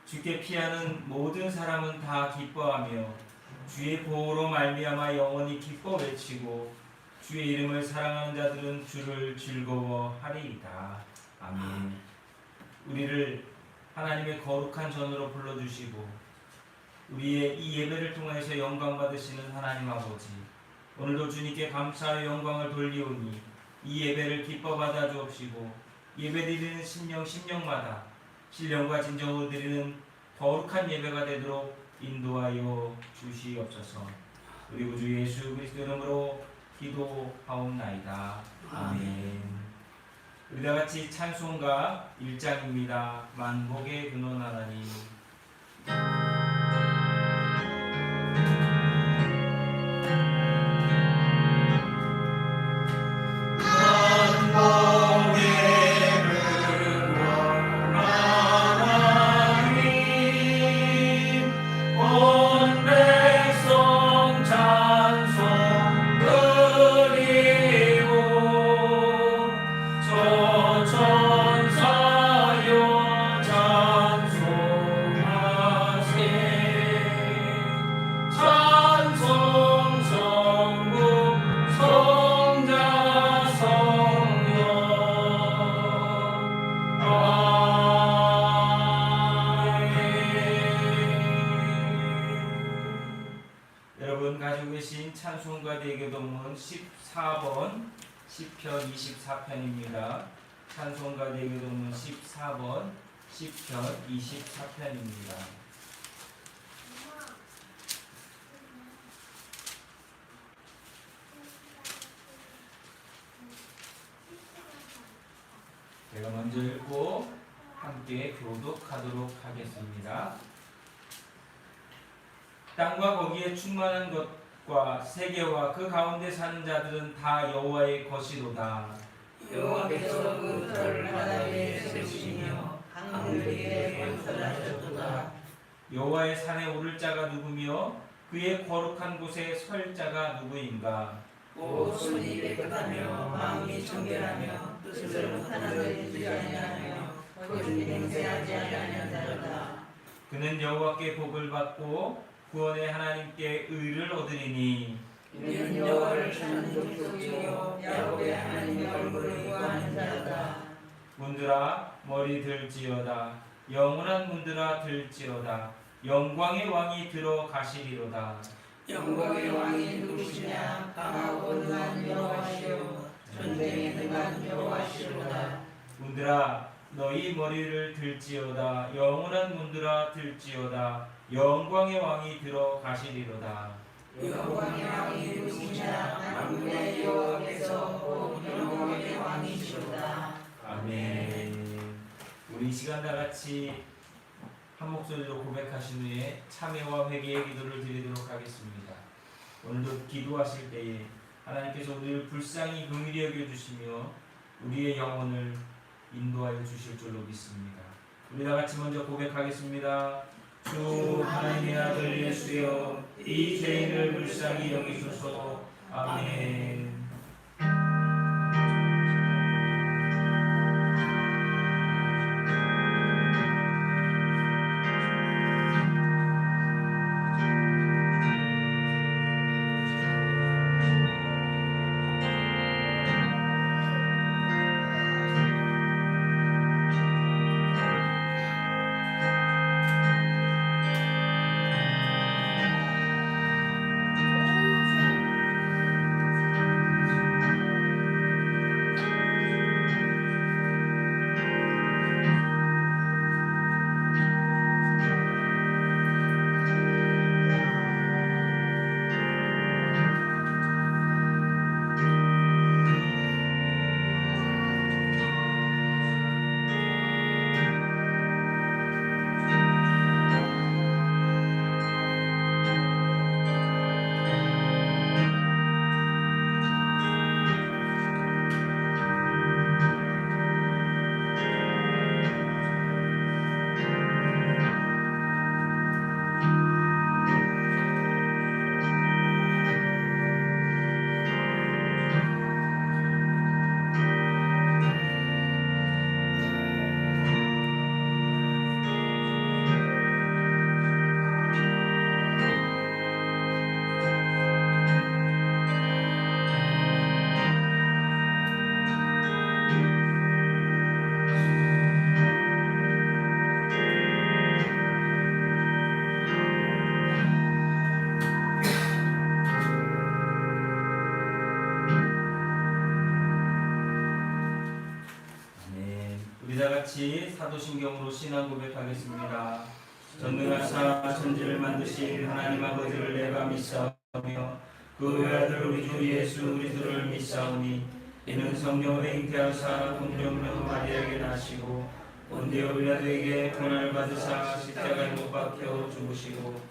주께 피하는 모든 사람은 다 기뻐하며 주의 보호로 말미암아 영원히 기뻐 외치고 주의 이름을 사랑하는 자들은 주를 즐거워하리이다. 아멘. 우리를 하나님의 거룩한 전으로 불러주시고 우리의 이 예배를 통해서 영광 받으시는 하나님 아버지, 오늘도 주님께 감사의 영광을 돌리오니 이 예배를 기뻐 받아 주옵시고 예배드리는 심령마다 신령과 진정으로 드리는 거룩한 예배가 되도록 인도하여 주시옵소서. 우리 구주 예수 그리스도 이름으로 기도하옵나이다. 아멘. 우리 다같이 찬송가 1장입니다. 만복의 근원 하나님. 찬송가 대교동문 14번 시편 24편입니다. 찬송가 대교동문 14번 시편 24편입니다. 제가 먼저 읽고 함께 교독하도록 하겠습니다. 땅과 거기에 충만한 것과 세계와 그 가운데 사는 자들은 다 여호와의 것이로다. 여호와께서 그 들을 바다 위에 세우시며 강물 위에 건설하셨도다. 여호와의 산에 오를 자가 누구며 그의 거룩한 곳에 설 자가 누구인가? 곧 손이 깨끗하며 마음이 청결하며 뜻을 하나를 잊지 아니하며 거짓 맹세하지 아니하는 자로다. 그는 여호와께 복을 받고 구원의 하나님께 의를 얻으리니 이는 여호와를 찾는 족속이요 야곱의 하나님의 얼굴을 구하는 자로다. 문들아 머리 들지어다. 영원한 문들아 들지어다. 영광의 왕이 들어가시리로다. 영광의 왕이 누구시냐? 강하고 능한 여호와시요 전쟁에 능한 여호와시로다. 문들아 너희 머리를 들지어다. 영원한 문들아 들지어다. 영광의 왕이 들어가시리로다. 영광의 왕이 누구시냐? 만군의 여호와께서 곧 영광의 왕이시로다. 아멘. 우리 이 시간 다 같이 한 목소리로 고백하신 후에 참회와 회개의 기도를 드리도록 하겠습니다. 오늘도 기도하실 때에 하나님께서 우리를 불쌍히 긍휼히 여겨주시며 우리의 영혼을 인도하여 주실 줄로 믿습니다. 우리 다 같이 먼저 고백하겠습니다. 주 하나님의 아들 예수여, 이 죄인을 불쌍히 여기소서. 아멘. 같이 사도신경으로 신앙 고백하겠습니다. 전능하사 천지를 만드신 하나님 아버지를 내가 믿사오며 그 외아들 우리 주 예수 그리스도를 믿사오니 이는 성령으로 잉태하사 동정녀 마리아에게 나시고 본디오 빌라도에게 고난을 받으사 십자가에 못 박혀 죽으시고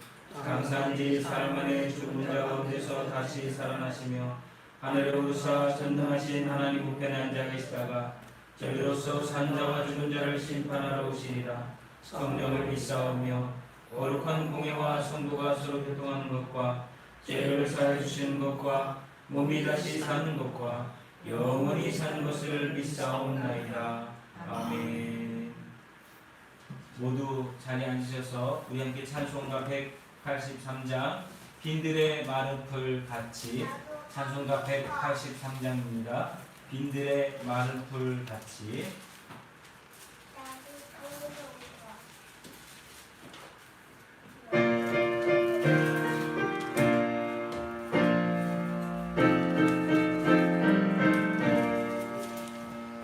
감사한지 사흘 만에 죽은 자 가운데서 다시 살아나시며 하늘에 오르사 전능하신 하나님 우편에 앉아 계시다가 저리로서 산 자와 죽은 자를 심판하러 오시리라. 성령을 믿사오며 거룩한 공예와 성도가 서로 교통하는 것과 죄를 사해 주시는 것과 몸이 다시 사는 것과 영원히 사는 것을 믿사옵나이다. 아멘. 모두 자리에 앉으셔서 우리 함께 찬송가 183장 빈들의 마른 풀 같이, 찬송가 183장입니다. 빈들의 마른 풀 같이.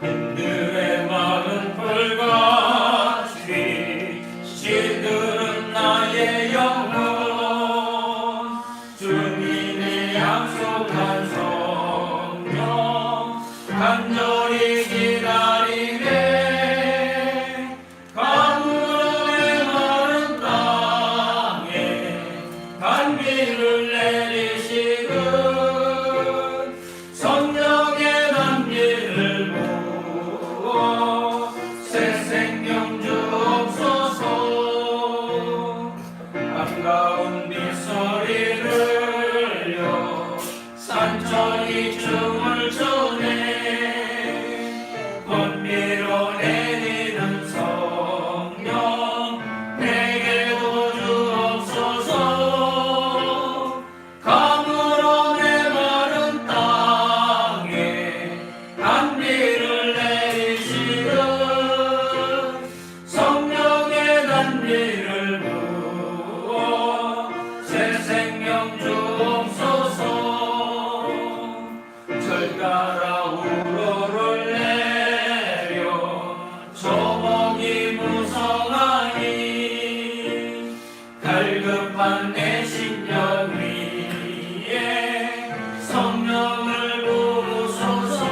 빈들의 마른 풀같이 시들은 나의 영혼, 주님의 약속한 성령 간절히 기다리네. 가물어의 마른 땅에 단비를 내리시듯 성령의 단비를 부어 새 생명 주옵소서. 반가운 빗소리 들려 산천이 춤을 추네. 번비로 내리는 성령 내게도 주옵소서. 가물어 메마른 땅에 단비를 내리시듯 성령의 단비를 부어 새 생명 주옵소서. 절 따라 우러를 내려 조목이 무성하니 갈급한 내 심령 위에 성령을 부으소서.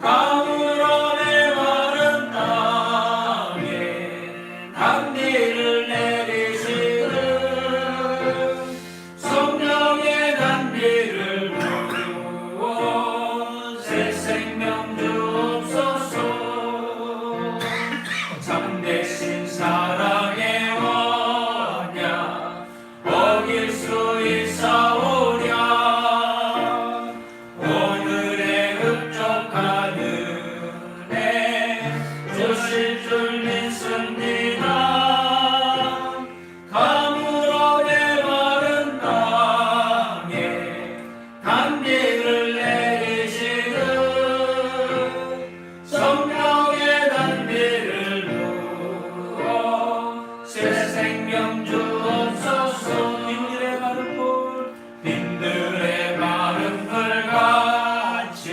가물어 메마른 땅에 단비를 내리시듯 성령의 단비를 부어 새 생명 주옵소서. 참되신 사랑의 언약 어길 수 있사오랴. 오늘의 흡족한 은혜 주실 줄 믿습니다. 가물어 메마른 땅에 단비를 내리시듯 성령의 단비를 부어 새 생명 주옵소서. 빈들의 마른 풀, 빈들의 마른 풀같이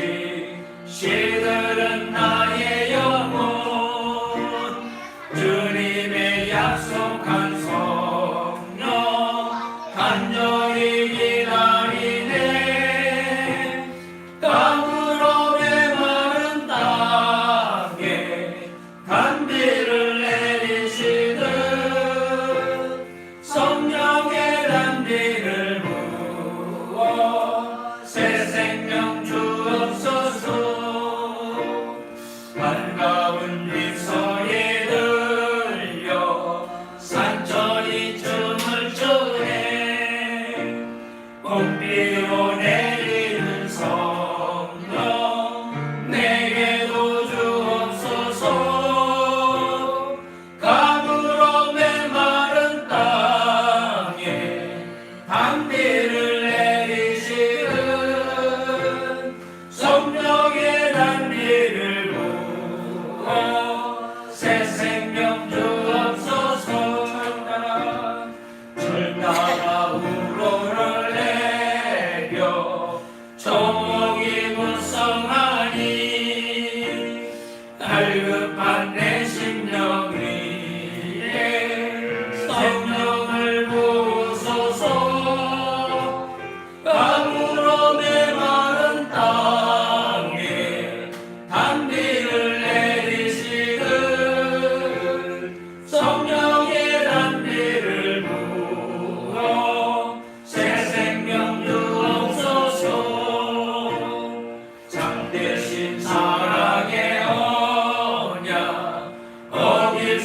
시들은 나의 영혼, 주님의 약속한 성령 간절히 기다리네. 가물어 메마른 땅에 단비를 내리시듯 성령의 단비를 부어 새 생명 주옵소서. 반가운 빗소리 들려 산천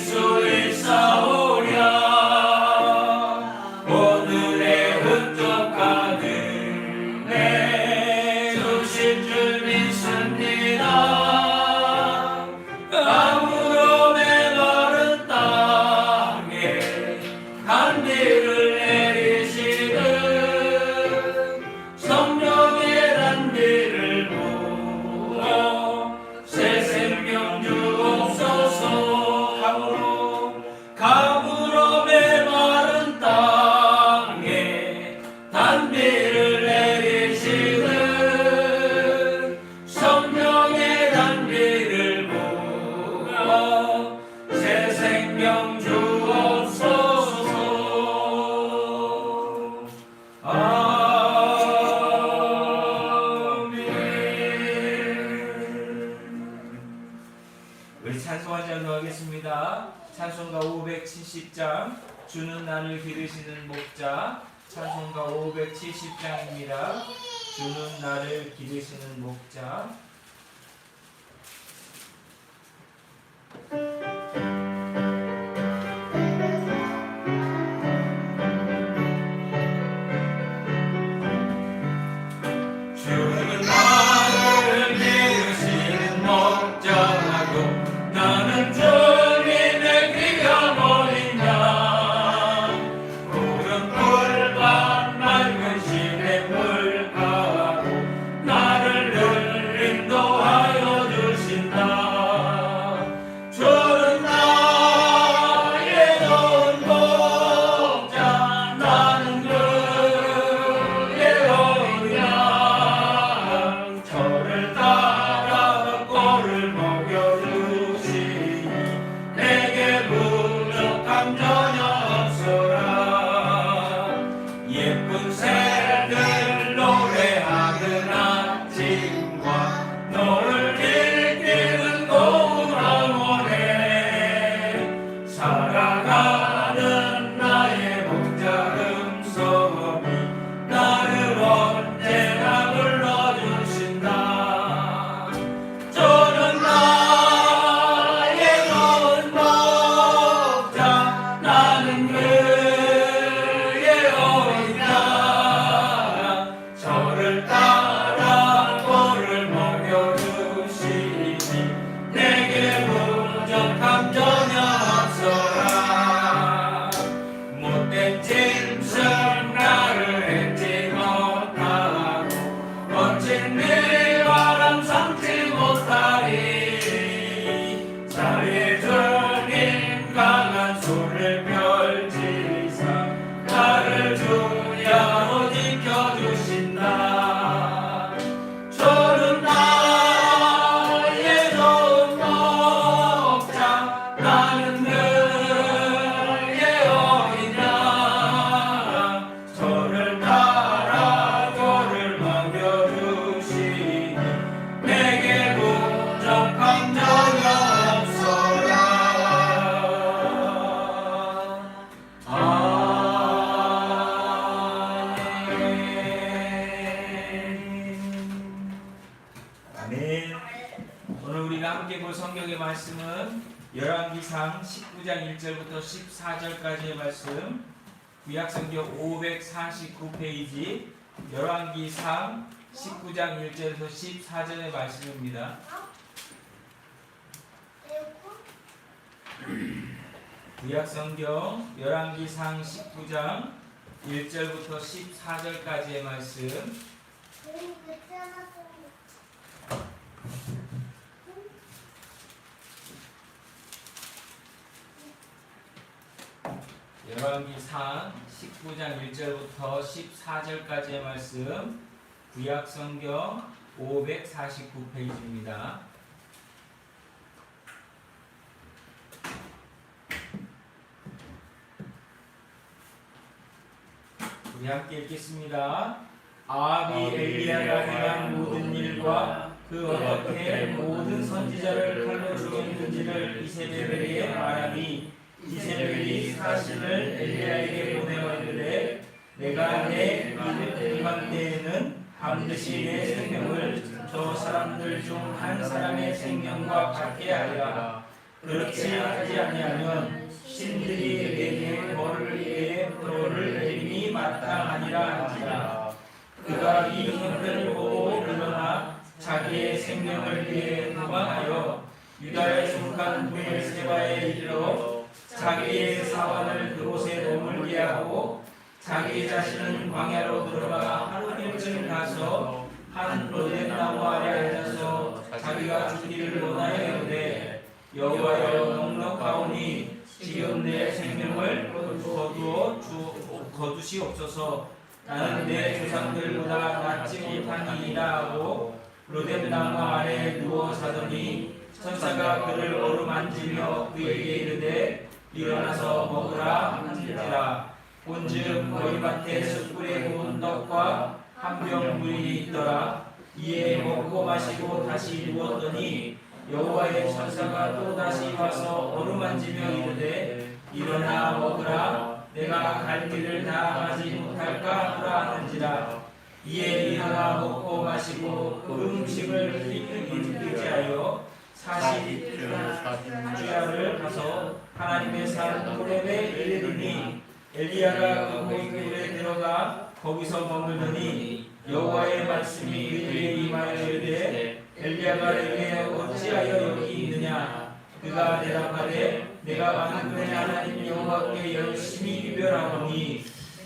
수 있사오랴. 오늘의 흔적 가득해 주실 줄 믿습니다. 가물어 메마른 땅에 단비를 내리시듯 성령의 단비를 부어 새 생명 주옵소서. 가물어 메마른 땅에 단비를 내리시듯 성령의 단비를 부어 새 생명 주옵소서. 우리 찬송한 장로 하겠습니다. 찬송가 570장 주는 나를 기르시는 목자. 찬송가 570장입니다. 주는 나를 기르시는 목자. 주는 나를 기르시는 목자고 나는 주님의 귀한 어린 양. 푸른 풀밭 맑은 시냇물 가고 나를 늘 인도하여 주신다. 주는 나의 좋은 목자 나는 그의 어린 양. 저를 따라 꼴을 먹여주시니 내게 부족함 전혀 없어라. 예쁜 새들 노래하는 아침과 너를 일끼는 고운 황혼에 살아가는 나의 목자 음성이 나를 언제나 불러주신다. 저는 나의 좋은 목자 나는 그의 어린 양. 저를 따라 꼴을 먹여주시니 내게 부족함 전혀 없어라. 못된 짐승 나를 잊지 못하고 거친 비바람 삼지 못하리. 자의 주님 강한 손을 펼치사 나를 주야로 지켜주신다. 저는 나의 좋은 목자 나는 그의 어린 양. 저를 따라 꼴을 먹여주시니 내게 부족함 전혀 없어라. 아멘. 오늘 우리가 함께 볼 성경의 말씀은 열왕기상 19장 1절부터 14절까지의 말씀, 구약성경 549페이지 열왕기상 19장 1절에서 14절의 말씀입니다. 구약성경 열왕기상 19장 1절부터 14절까지의 말씀, 열왕기상 19장 1절부터 14절까지의 말씀, 구약성경 549페이지입니다. 우리 함께 읽겠습니다. 아합이 엘리야가 행한 모든 일과 그 어떻게 모든 선지자를 칼로 죽였는지를 이세벨에게 말하니 이세벨이 사신을 엘리야에게 보내왔는데 내가 내 이방 때에는 반드시 내 생명을 저 사람들 중 한 사람의 생명과 같게 하리라. 그렇지 아니하면 신들이 내게 벌을 위해 불을 내림이 마땅하니라 하니라. 그가 이 형편을 보고 일어나 자기의 생명을 위해 도망하여 유다에 속한 브엘세바에 이르러 자기의 사환을 그곳에 머물게 하고 자기 자신은 광야로 들어가 하루쯤 가서 한 로뎀 나무 아래 앉아서 자기가 죽기를 원하여 이르되 여호와여 넉넉하오니 지금 내 생명을 거두시옵소서. 나는 내 조상들보다 낫지 못하니이다 하고 로뎀 나무 아래 누워 자더니 천사가 그를 어루만지며 그에게 이르되 일어나서 먹으라 한지라. 본즉 머리맡에 숯불에 구운 떡과 한 병 물이 있더라. 이에 먹고 마시고 다시 누웠더니 여호와의 천사가 또 다시 와서 어루만지며 이르되 일어나 먹으라. 내가 갈 길을 다 가지 못할까 하라 하는지라. 이에 일어나 먹고 마시고 그 음식을 의지하여 40주야를 가서 하나님의 산 호렙에 이르니 엘리야가 그 고기굴에 들어가 거기서 머물더니 여호와의 말씀이 그에게 임하여 이르되 엘리야가 내게 어찌하여 여기 있느냐. 그가 대답하되 내가 만군의 하나님 여호와께 열심히 유별하오니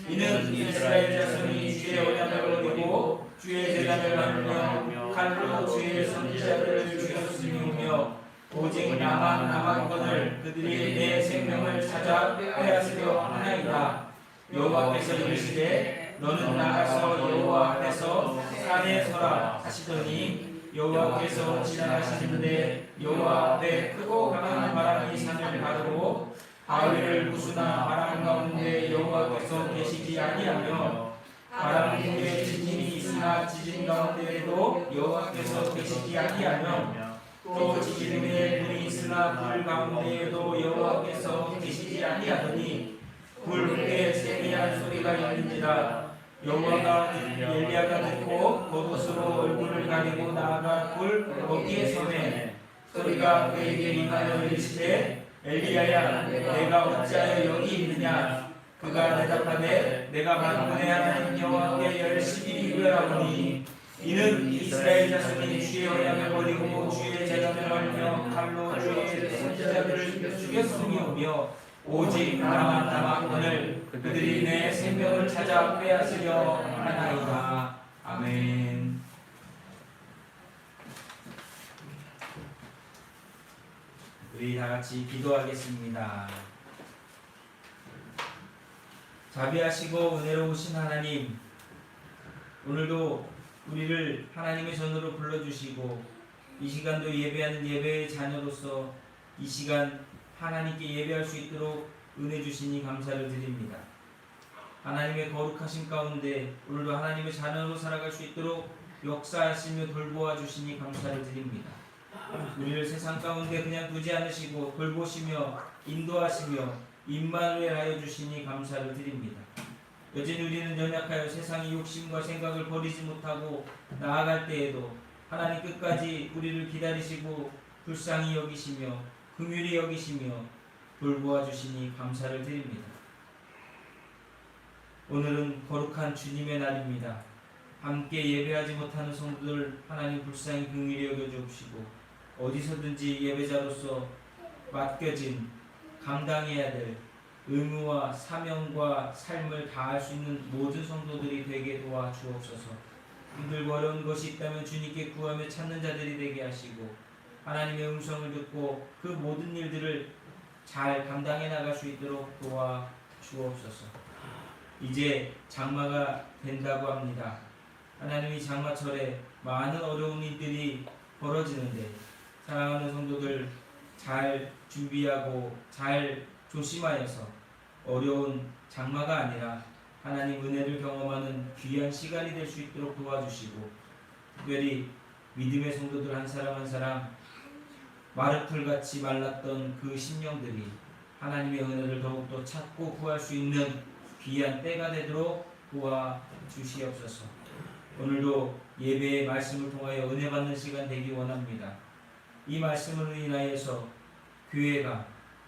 이는 이스라엘 자손이 주의 언약을 어기고 주의 제단을 나누며 칼로 주의 선지자들을 죽였으며 오직 나만 남았거늘 그들이 내 생명을 찾아 빼앗으려 하나이다. 여호와께서 이르시되 너는 나가서 여호와 앞에서 산에 서라 하시더니 여호와께서 지나가시는데 여호와 앞에 크고 강한 바람이 산을 가르고 바위를 부수나 바람 가운데 여호와께서 계시지 아니하며 바람 중에 지진이 있으나 지진 가운데에도 여호와께서 계시지 아니하며 또 지진 후에 불이 있으나 불 가운데에도 여호와께서 계시지 아니하더니 불 위에 세미한 소리가 있는지라. 여호와가 엘리야가 듣고 겉옷으로 얼굴을 가리고 나아가 불 거기에 서매 소리가 그에게 임하여 이르시되 엘리야야 내가 어찌하여 여기 있느냐. 그가 대답하되 내가 만군의 하나님 여호와께 열심히 유별하오니 이는 이스라엘 자손이 주의 언약을 버리고 주의 제단을 말며 칼로 주의 선지자들을 죽였음이오며 오직 나만 남았거늘 그들이 내 생명을 찾아 빼앗으려 하나이다. 아멘. 우리 다 같이 기도하겠습니다. 자비하시고 은혜로우신 하나님, 오늘도 우리를 하나님의 전으로 불러주시고 이 시간도 예배하는 예배의 자녀로서 이 시간 하나님께 예배할 수 있도록 은혜 주시니 감사를 드립니다. 하나님의 거룩하신 가운데 오늘도 하나님의 자녀로 살아갈 수 있도록 역사하시며 돌보아 주시니 감사를 드립니다. 우리를 세상 가운데 그냥 두지 않으시고 돌보시며 인도하시며 임마누엘 하여 주시니 감사를 드립니다. 여전히 우리는 연약하여 세상의 욕심과 생각을 버리지 못하고 나아갈 때에도 하나님 끝까지 우리를 기다리시고 불쌍히 여기시며 긍휼히 여기시며 돌보아 주시니 감사를 드립니다. 오늘은 거룩한 주님의 날입니다. 함께 예배하지 못하는 성도들 하나님 불쌍히 긍휼히 여겨 주옵시고 어디서든지 예배자로서 맡겨진 감당해야 될 의무와 사명과 삶을 다할 수 있는 모든 성도들이 되게 도와주옵소서. 힘들고 어려운 것이 있다면 주님께 구하며 찾는 자들이 되게 하시고 하나님의 음성을 듣고 그 모든 일들을 잘 감당해 나갈 수 있도록 도와주옵소서. 이제 장마가 된다고 합니다. 하나님이 장마철에 많은 어려운 일들이 벌어지는데 사랑하는 성도들 잘 준비하고 잘 조심하여서 어려운 장마가 아니라 하나님 은혜를 경험하는 귀한 시간이 될 수 있도록 도와주시고 특별히 믿음의 성도들 한 사람 한 사람 마르풀같이 말랐던 그 심령들이 하나님의 은혜를 더욱더 찾고 구할 수 있는 귀한 때가 되도록 도와주시옵소서. 오늘도 예배의 말씀을 통하여 은혜 받는 시간 되기 원합니다. 이 말씀으로 인하여서 교회가,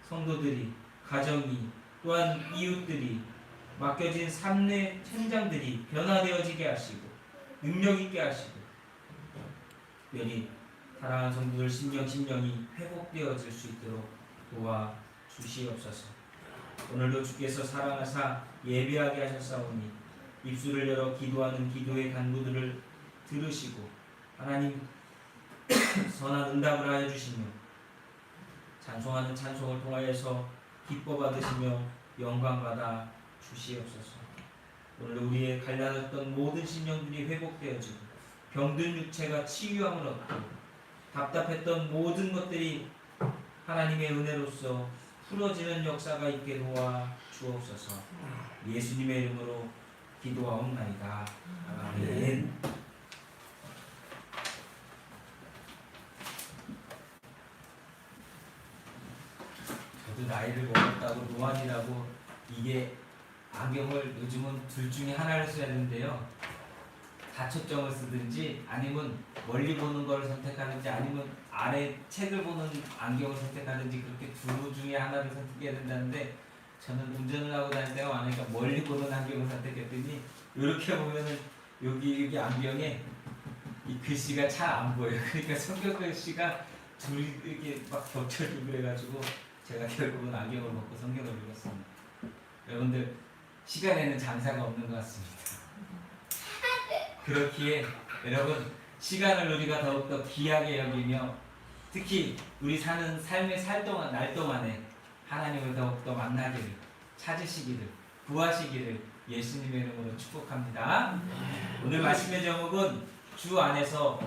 성도들이, 가정이, 또한 이웃들이, 맡겨진 삶의 현장들이 변화되어지게 하시고 능력 있게 하시고 특별히 사랑하는 성도들 심령이 회복되어질 수 있도록 도와주시옵소서. 오늘도 주께서 사랑하사 예배하게 하셨사오니 입술을 열어 기도하는 기도의 간구들을 들으시고 하나님 선한 응답을 하여 주시며 찬송하는 찬송을 통하여서 기뻐 받으시며 영광 받아 주시옵소서. 오늘 우리의 갈라졌던 모든 심령들이 회복되어지고 병든 육체가 치유함을 얻고 답답했던 모든 것들이 하나님의 은혜로서 풀어지는 역사가 있게 도와 주옵소서. 예수님의 이름으로 기도하옵나이다. 아멘. 저도 나이를 먹었다고 노안이라고 이게 안경을 요즘은 둘 중에 하나를 써야 되는데요. 다초점을 쓰든지 아니면 멀리 보는 걸 선택하든지 아니면 아래 책을 보는 안경을 선택하든지 그렇게 둘 중에 하나를 선택해야 된다는데 저는 운전을 하고 다닐 때가 많으니까 멀리 보는 안경을 선택했더니 이렇게 보면은 여기 안경에 이 글씨가 잘 안 보여요. 그러니까 성경 글씨가 둘 이렇게 막 겹쳐지고 그래가지고 제가 결국은 안경을 벗고 성경을 읽었습니다. 여러분들 시간에는 장사가 없는 것 같습니다. 그렇기에 여러분 시간을 우리가 더욱더 귀하게 여기며 특히 우리 사는 삶의 날 동안에 하나님을 더욱더 만나기를 찾으시기를 구하시기를 예수님의 이름으로 축복합니다. 오늘 말씀의 제목은 주 안에서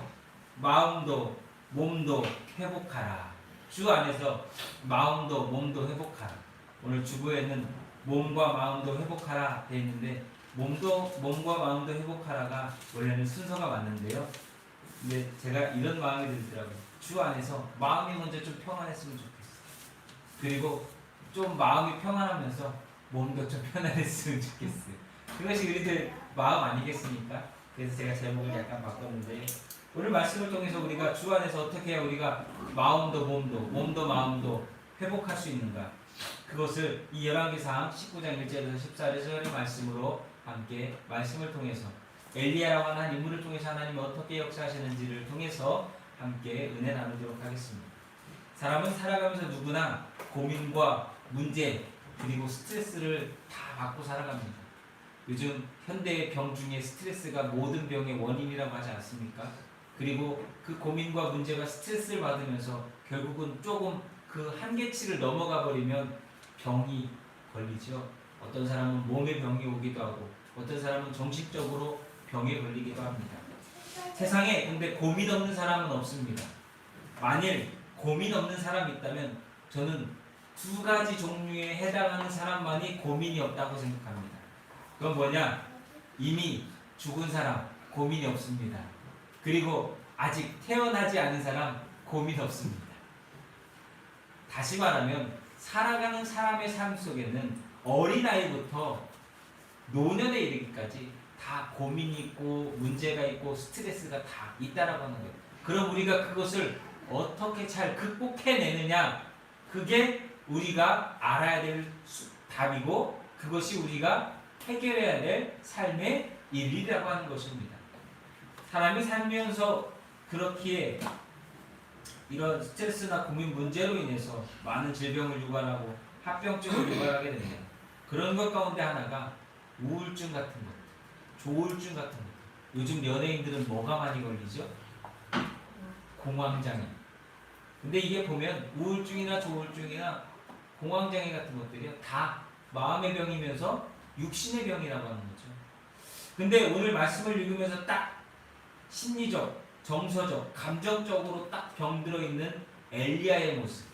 마음도 몸도 회복하라. 주 안에서 마음도 몸도 회복하라. 오늘 주보에는 몸과 마음도 회복하라 되어 있는데 몸과 마음도 회복하라가 원래는 순서가 맞는데요. 근데 제가 이런 마음이 들더라고요. 주 안에서 마음이 먼저 좀 평안했으면 좋겠어요. 그리고 좀 마음이 평안하면서 몸도 좀 편안했으면 좋겠어요. 그것이 우리들 마음 아니겠습니까? 그래서 제가 제목을 약간 바꿨는데 오늘 말씀을 통해서 우리가 주 안에서 어떻게 해야 우리가 마음도 몸도 마음도 회복할 수 있는가? 그것을 이 열왕기상 19장 1절에서 14절의 말씀으로 함께 말씀을 통해서 엘리야라고 하는 한 인물을 통해서 하나님이 어떻게 역사하시는지를 통해서 함께 은혜 나누도록 하겠습니다. 사람은 살아가면서 누구나 고민과 문제 그리고 스트레스를 다 받고 살아갑니다. 요즘 현대의 병 중에 스트레스가 모든 병의 원인이라고 하지 않습니까? 그리고 그 고민과 문제가 스트레스를 받으면서 결국은 조금 그 한계치를 넘어가 버리면 병이 걸리죠. 어떤 사람은 몸에 병이 오기도 하고 어떤 사람은 정신적으로 병에 걸리기도 합니다. 세상에 근데 고민 없는 사람은 없습니다. 만일 고민 없는 사람이 있다면 저는 두 가지 종류에 해당하는 사람만이 고민이 없다고 생각합니다. 그건 뭐냐? 이미 죽은 사람 고민이 없습니다. 그리고 아직 태어나지 않은 사람 고민 없습니다. 다시 말하면 살아가는 사람의 삶 속에는 어린아이부터 노년에 이르기까지 다 고민이 있고 문제가 있고 스트레스가 다 있다라고 하는 거예요. 그럼 우리가 그것을 어떻게 잘 극복해내느냐, 그게 우리가 알아야 될 답이고 그것이 우리가 해결해야 될 삶의 일이라고 하는 것입니다. 사람이 살면서 그렇기에 이런 스트레스나 고민 문제로 인해서 많은 질병을 유발하고 합병증을 유발하게 됩니다. 그런 것 가운데 하나가 우울증 같은 것, 조울증 같은 것. 요즘 연예인들은 뭐가 많이 걸리죠? 공황장애. 근데 이게 보면 우울증이나 조울증이나 공황장애 같은 것들이 다 마음의 병이면서 육신의 병이라고 하는 거죠. 근데 오늘 말씀을 읽으면서 딱 심리적, 정서적, 감정적으로 딱 병들어 있는 엘리야의 모습,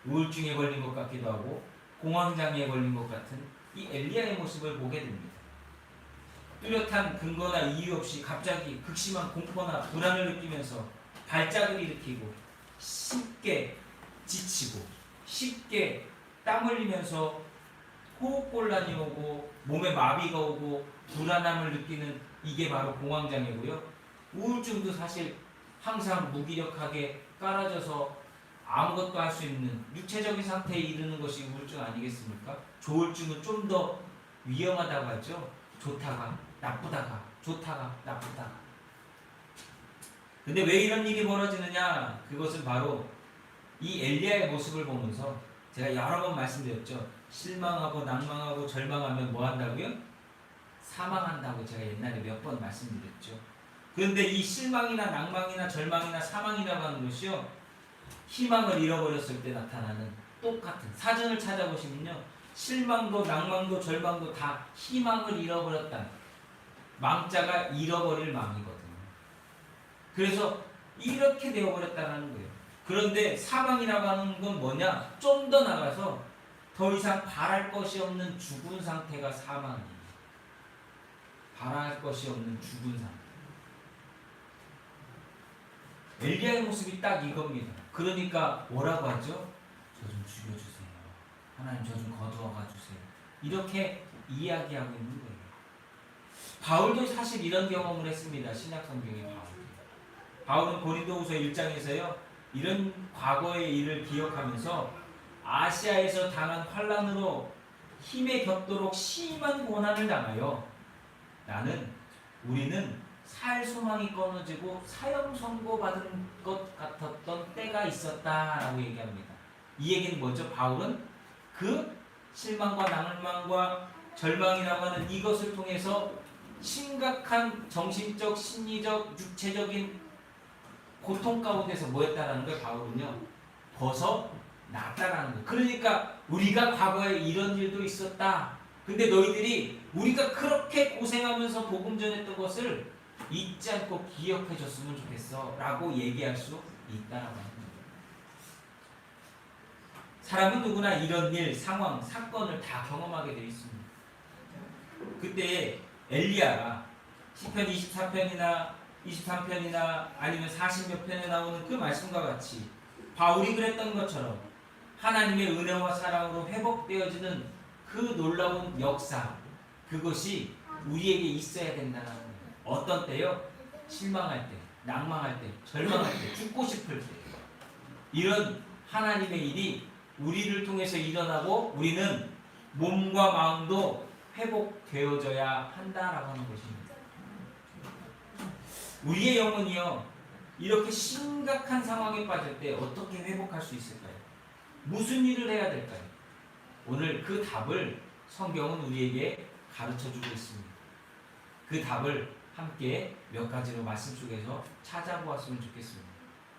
우울증에 걸린 것 같기도 하고 공황장애에 걸린 것 같은 이 엘리야의 모습을 보게 됩니다. 뚜렷한 근거나 이유 없이 갑자기 극심한 공포나 불안을 느끼면서 발작을 일으키고 쉽게 지치고 쉽게 땀 흘리면서 호흡곤란이 오고 몸에 마비가 오고 불안함을 느끼는 이게 바로 공황장애고요. 우울증도 사실 항상 무기력하게 깔아져서 아무것도 할 수 있는 육체적인 상태에 이르는 것이 우울증 아니겠습니까? 조울증은 좀 더 위험하다고 하죠. 좋다가 나쁘다가 좋다가 나쁘다가. 근데 왜 이런 일이 벌어지느냐? 그것은 바로 이 엘리야의 모습을 보면서 제가 여러 번 말씀드렸죠. 실망하고 낭망하고 절망하면 뭐 한다고요? 사망한다고 제가 옛날에 몇 번 말씀드렸죠. 그런데 이 실망이나 낭망이나 절망이나 사망이라고 하는 것이요, 희망을 잃어버렸을 때 나타나는 똑같은, 사전을 찾아보시면요, 실망도 낭망도 절망도 다 희망을 잃어버렸다. 망자가 잃어버릴 망이거든요. 그래서 이렇게 되어버렸다는 거예요. 그런데 사망이라고 하는 건 뭐냐? 좀 더 나가서 더 이상 바랄 것이 없는 죽은 상태가 사망이에요. 바랄 것이 없는 죽은 상태. 엘리야의 모습이 딱 이겁니다. 그러니까 뭐라고 하죠? 저 좀 죽여주세요. 하나님 저 좀 거두어가 주세요. 이렇게 이야기하고 있는 거예요. 바울도 사실 이런 경험을 했습니다. 신약 성경의 바울은 고린도후서 1장에서요, 이런 과거의 일을 기억하면서 아시아에서 당한 환난으로 힘에 겹도록 심한 고난을 당하여 우리는 살 소망이 끊어지고 사형 선고받은 것 같았던 때가 있었다라고 얘기합니다. 이 얘기는 뭐죠? 바울은 그 실망과 낭만과 절망이라고 하는 이것을 통해서 심각한 정신적, 심리적, 육체적인 고통 가운데서 뭐였다라는 거예요. 바울은요, 벗어났다라는 거예요. 그러니까 우리가 과거에 이런 일도 있었다. 근데 너희들이 우리가 그렇게 고생하면서 복음 전했던 것을 잊지 않고 기억해 줬으면 좋겠어 라고 얘기할 수 있다라고 합니다. 사람은 누구나 이런 일, 상황, 사건을 다 경험하게 되어 있습니다. 그때 엘리야가 시편 24편이나 23편이나 아니면 40몇 편에 나오는 그 말씀과 같이 바울이 그랬던 것처럼 하나님의 은혜와 사랑으로 회복되어지는 그 놀라운 역사, 그것이 우리에게 있어야 된다는 거예요. 어떤 때요? 실망할 때, 낭망할 때, 절망할 때, 죽고 싶을 때, 이런 하나님의 일이 우리를 통해서 일어나고 우리는 몸과 마음도 회복되어져야 한다라고 하는 것입니다. 우리의 영혼이요, 이렇게 심각한 상황에 빠질 때 어떻게 회복할 수 있을까요? 무슨 일을 해야 될까요? 오늘 그 답을 성경은 우리에게 가르쳐주고 있습니다. 그 답을 함께 몇 가지로 말씀 속에서 찾아보았으면 좋겠습니다.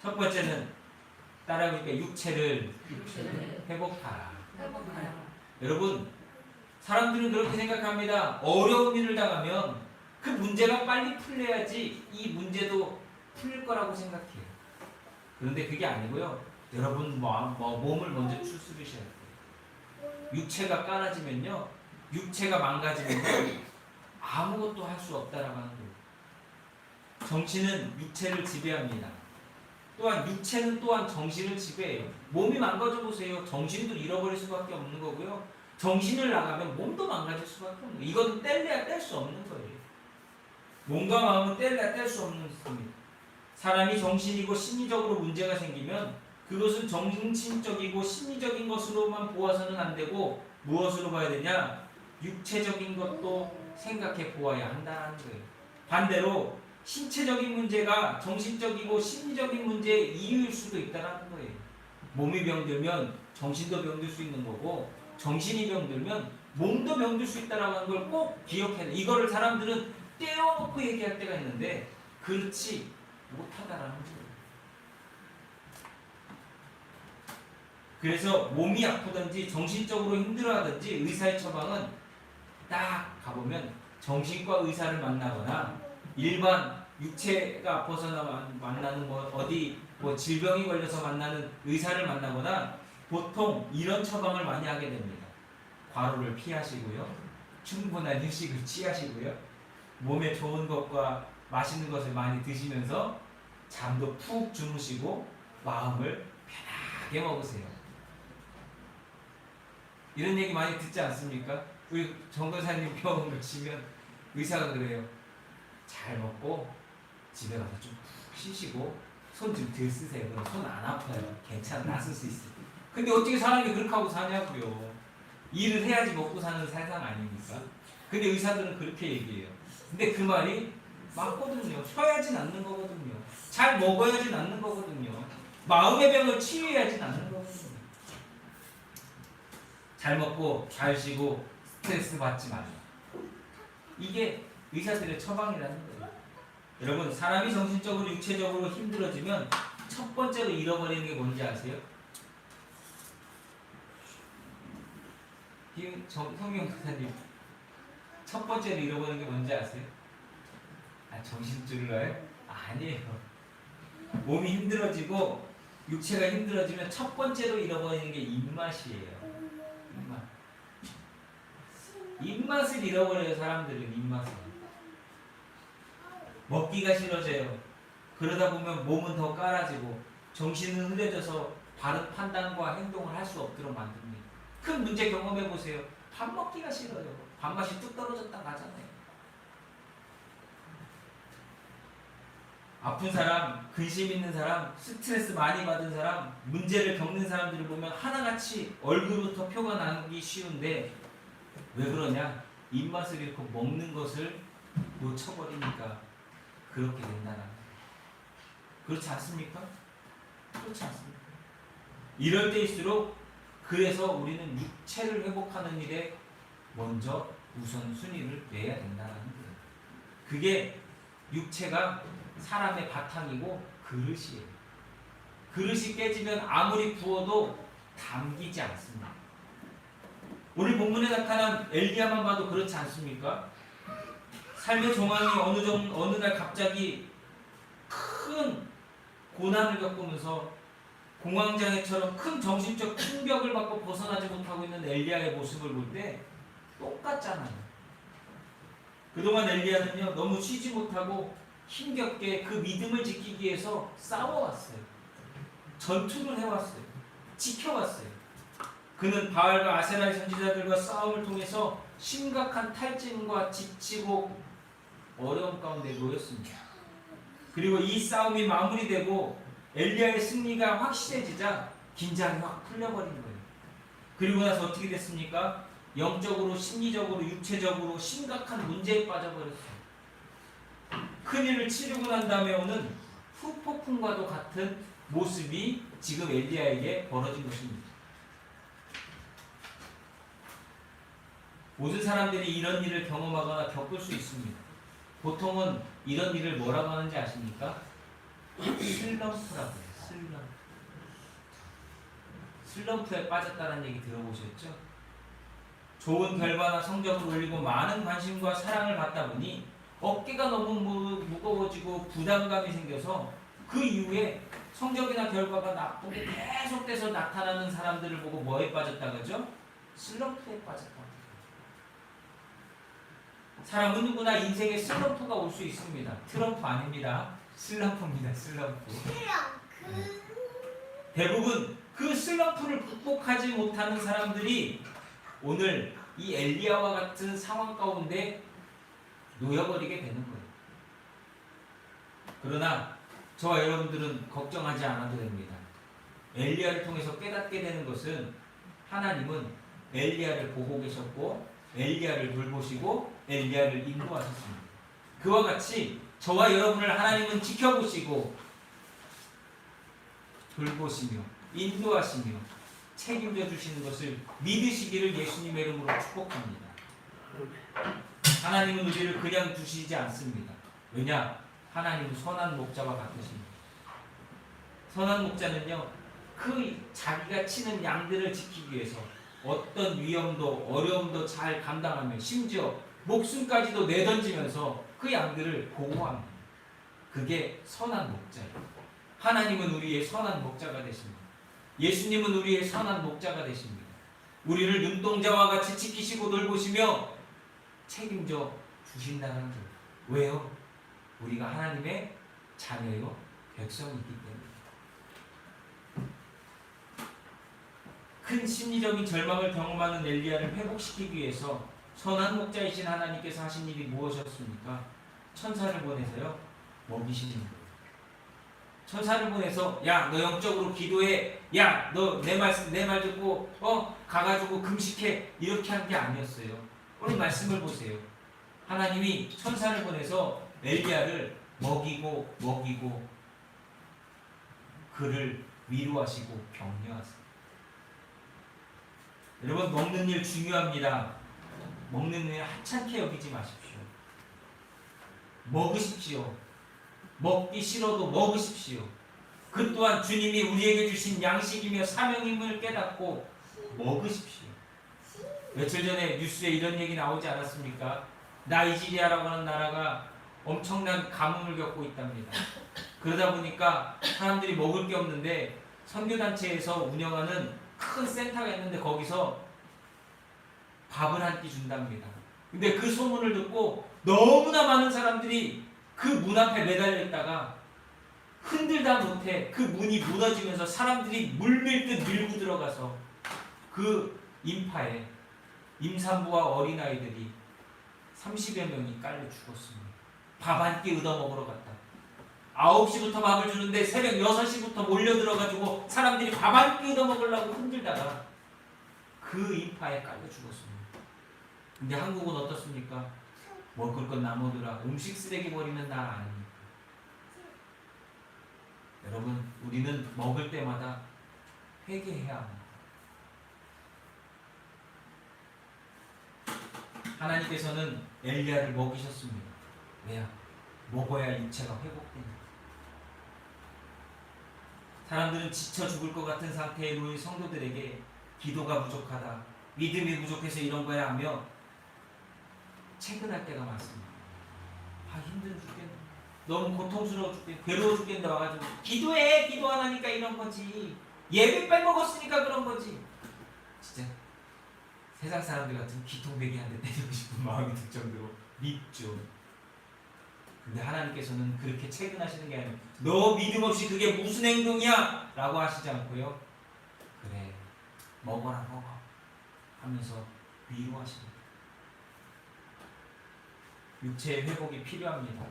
첫 번째는 따라하니까 육체를 회복하라. 여러분, 사람들은 그렇게 생각합니다. 어려운 일을 당하면 그 문제가 빨리 풀려야지 이 문제도 풀릴 거라고 생각해요. 그런데 그게 아니고요. 여러분 몸을 먼저 추스르셔야 돼요. 육체가 깔아지면요, 육체가 망가지면 아무것도 할 수 없다라고 하는 거예요. 정신은 육체를 지배합니다. 또한 육체는 또한 정신을 지배해요. 몸이 망가져 보세요. 정신도 잃어버릴 수밖에 없는 거고요. 정신을 나가면 몸도 망가질 수밖에 없는 거예요. 이건 뗄래야 뗄 수 없는 거예요. 몸과 마음은 뗄래야 뗄 수 없는 겁니다. 사람이 정신이고 심리적으로 문제가 생기면 그것은 정신적이고 심리적인 것으로만 보아서는 안 되고 무엇으로 봐야 되냐? 육체적인 것도 생각해 보아야 한다는 거예요. 반대로 신체적인 문제가 정신적이고 심리적인 문제의 이유일 수도 있다는 거예요. 몸이 병들면 정신도 병들 수 있는 거고, 정신이 병들면 몸도 병들 수 있다는 걸 꼭 기억해야 돼요. 이거를 사람들은 떼어놓고 얘기할 때가 있는데 그렇지 못하다라는 거예요. 그래서 몸이 아프든지 정신적으로 힘들어하든지 의사의 처방은 딱 가보면 정신과 의사를 만나거나 일반 육체가 아파서 만나는 어디 질병이 걸려서 만나는 의사를 만나거나 보통 이런 처방을 많이 하게 됩니다. 과로를 피하시고요, 충분한 휴식을 취하시고요, 몸에 좋은 것과 맛있는 것을 많이 드시면서 잠도 푹 주무시고 마음을 편하게 먹으세요. 이런 얘기 많이 듣지 않습니까? 우리 정교사님 병원 가시면 의사가 그래요. 잘 먹고 집에 가서 좀 푹 쉬시고 손 좀 덜 쓰세요. 그럼 손 안 아파요. 괜찮아. 나쓸 수 있어. 근데 어떻게 사람이 그렇게 하고 사냐고요. 일을 해야지 먹고 사는 세상 아닙니까? 근데 의사들은 그렇게 얘기해요. 근데 그 말이 맞거든요. 쉬어야지 낫는 거거든요. 잘 먹어야지 낫는 거거든요. 마음의 병을 치유해야지 낫는 거거든요. 잘 먹고 잘 쉬고 스트레스 받지 말라. 이게 의사들의 처방이라는 거예요. 여러분, 사람이 정신적으로 육체적으로 힘들어지면 첫 번째로 잃어버리는 게 뭔지 아세요? 성경 목사님, 첫 번째로 잃어버리는 게 뭔지 아세요? 정신줄로요? 아니에요. 몸이 힘들어지고 육체가 힘들어지면 첫 번째로 잃어버리는 게 입맛이에요. 입맛을 잃어버려요. 사람들은 입맛을. 먹기가 싫어져요. 그러다 보면 몸은 더 깔아지고 정신은 흐려져서 바른 판단과 행동을 할 수 없도록 만듭니다. 큰 문제 경험해 보세요. 밥 먹기가 싫어요. 밥맛이 뚝 떨어졌다 가잖아요. 아픈 사람, 근심 있는 사람, 스트레스 많이 받은 사람, 문제를 겪는 사람들을 보면 하나같이 얼굴부터 표가 나기 쉬운데 왜 그러냐? 입맛을 잃고 먹는 것을 놓쳐버리니까 그렇게 된다는 거예요. 그렇지 않습니까? 그렇지 않습니까? 이럴 때일수록 그래서 우리는 육체를 회복하는 일에 먼저 우선순위를 내야 된다는 거예요. 그게 육체가 사람의 바탕이고 그릇이에요. 그릇이 깨지면 아무리 부어도 담기지 않습니다. 오늘 본문에 나타난 엘리야만 봐도 그렇지 않습니까? 삶의 정황이 어느 날 갑자기 큰 고난을 겪으면서 공황장애처럼 큰 정신적 충격을 받고 벗어나지 못하고 있는 엘리야의 모습을 볼 때 똑같잖아요. 그동안 엘리야는요, 너무 쉬지 못하고 힘겹게 그 믿음을 지키기 위해서 싸워왔어요. 전투를 해왔어요. 지켜왔어요. 그는 바알과 아세라의 선지자들과 싸움을 통해서 심각한 탈진과 지치고 어려움 가운데 놓였습니다. 그리고 이 싸움이 마무리되고 엘리야의 승리가 확실해지자 긴장이 확 풀려버린 거예요. 그리고 나서 어떻게 됐습니까? 영적으로, 심리적으로, 육체적으로 심각한 문제에 빠져버렸어요. 큰일을 치르고 난 다음에 오는 후폭풍과도 같은 모습이 지금 엘리야에게 벌어진 것입니다. 모든 사람들이 이런 일을 경험하거나 겪을 수 있습니다. 보통은 이런 일을 뭐라고 하는지 아십니까? 슬럼프라고 해요. 슬럼프에 빠졌다는 얘기 들어보셨죠? 좋은 결과나 성적을 올리고 많은 관심과 사랑을 받다 보니 어깨가 너무 무거워지고 부담감이 생겨서 그 이후에 성적이나 결과가 나쁘게 계속돼서 나타나는 사람들을 보고 뭐에 빠졌다 그러죠? 슬럼프에 빠졌다. 사람은 누구나 인생에 슬럼프가 올 수 있습니다. 트럼프 아닙니다. 슬럼프입니다. 슬럼프. 대부분 그 슬럼프를 극복하지 못하는 사람들이 오늘 이 엘리야와 같은 상황 가운데 놓여버리게 되는 거예요. 그러나 저와 여러분들은 걱정하지 않아도 됩니다. 엘리야를 통해서 깨닫게 되는 것은 하나님은 엘리야를 보고 계셨고 엘리야를 돌보시고 엘리야를 인도하셨습니다. 그와 같이 저와 여러분을 하나님은 지켜보시고 돌보시며 인도하시며 책임져 주시는 것을 믿으시기를 예수님의 이름으로 축복합니다. 하나님은 우리를 그냥 두시지 않습니다. 왜냐? 하나님은 선한 목자와 같으십니다. 선한 목자는요, 그 자기가 치는 양들을 지키기 위해서 어떤 위험도 어려움도 잘 감당하며 심지어 목숨까지도 내던지면서 그 양들을 보호합니다. 그게 선한 목자예요. 하나님은 우리의 선한 목자가 되십니다. 예수님은 우리의 선한 목자가 되십니다. 우리를 눈동자와 같이 지키시고 돌보시며 책임져 주신다는 거예요. 왜요? 우리가 하나님의 자녀요 백성이기 때문에. 큰 심리적인 절망을 경험하는 엘리야를 회복시키기 위해서 선한 목자이신 하나님께서 하신 일이 무엇이었습니까? 천사를 보내서요 먹이시는 거예요. 천사를 보내서 야 너 영적으로 기도해, 야 너 내 말 듣고 가가지고 금식해, 이렇게 한 게 아니었어요. 오늘 말씀을 보세요. 하나님이 천사를 보내서 엘리야를 먹이고 그를 위로하시고 격려하세요. 여러분, 먹는 일 중요합니다. 먹는 일 하찮게 여기지 마십시오. 먹으십시오. 먹기 싫어도 먹으십시오. 그 또한 주님이 우리에게 주신 양식이며 사명임을 깨닫고 먹으십시오. 며칠 전에 뉴스에 이런 얘기 나오지 않았습니까? 나이지리아라고 하는 나라가 엄청난 가뭄을 겪고 있답니다. 그러다 보니까 사람들이 먹을 게 없는데 선교단체에서 운영하는 큰 센터가 있는데 거기서 밥을 한 끼 준답니다. 근데 그 소문을 듣고 너무나 많은 사람들이 그 문 앞에 매달려 있다가 흔들다 못해 그 문이 무너지면서 사람들이 물밀듯 밀고 들어가서 그 인파에 임산부와 어린아이들이 30여 명이 깔려 죽었습니다. 밥 한 끼 얻어 먹으러 갔다. 9시부터 밥을 주는데 새벽 6시부터 몰려들어가지고 사람들이 밥 한 끼 얻어 먹으려고 흔들다가 그 인파에 깔려 죽었습니다. 근데 한국은 어떻습니까? 먹을 건 나무더라. 음식 쓰레기 버리는 나라 아닙니까? 여러분, 우리는 먹을 때마다 회개해야 합니다. 하나님께서는 엘리야를 먹이셨습니다. 왜요? 먹어야 육체가 회복됩니다. 사람들은 지쳐 죽을 것 같은 상태의 놓인 성도들에게 기도가 부족하다, 믿음이 부족해서 이런 거야 하며 채근할 때가 많습니다. 힘들어 죽겠네, 너무 고통스러워 죽겠네, 괴로워 죽겠네 와가지고 기도해, 기도 안 하니까 이런 거지, 예배 빼먹었으니까 그런 거지. 진짜 세상 사람들 같은 기통배기 한 대 때리고 싶은 마음이 들 정도로 밉죠. 근데 하나님께서는 그렇게 채근하시는 게 아니에요. 너 믿음 없이 그게 무슨 행동이야? 라고 하시지 않고요, 그래 먹어라 먹어 하면서 위로하십니다. 육체의 회복이 필요합니다.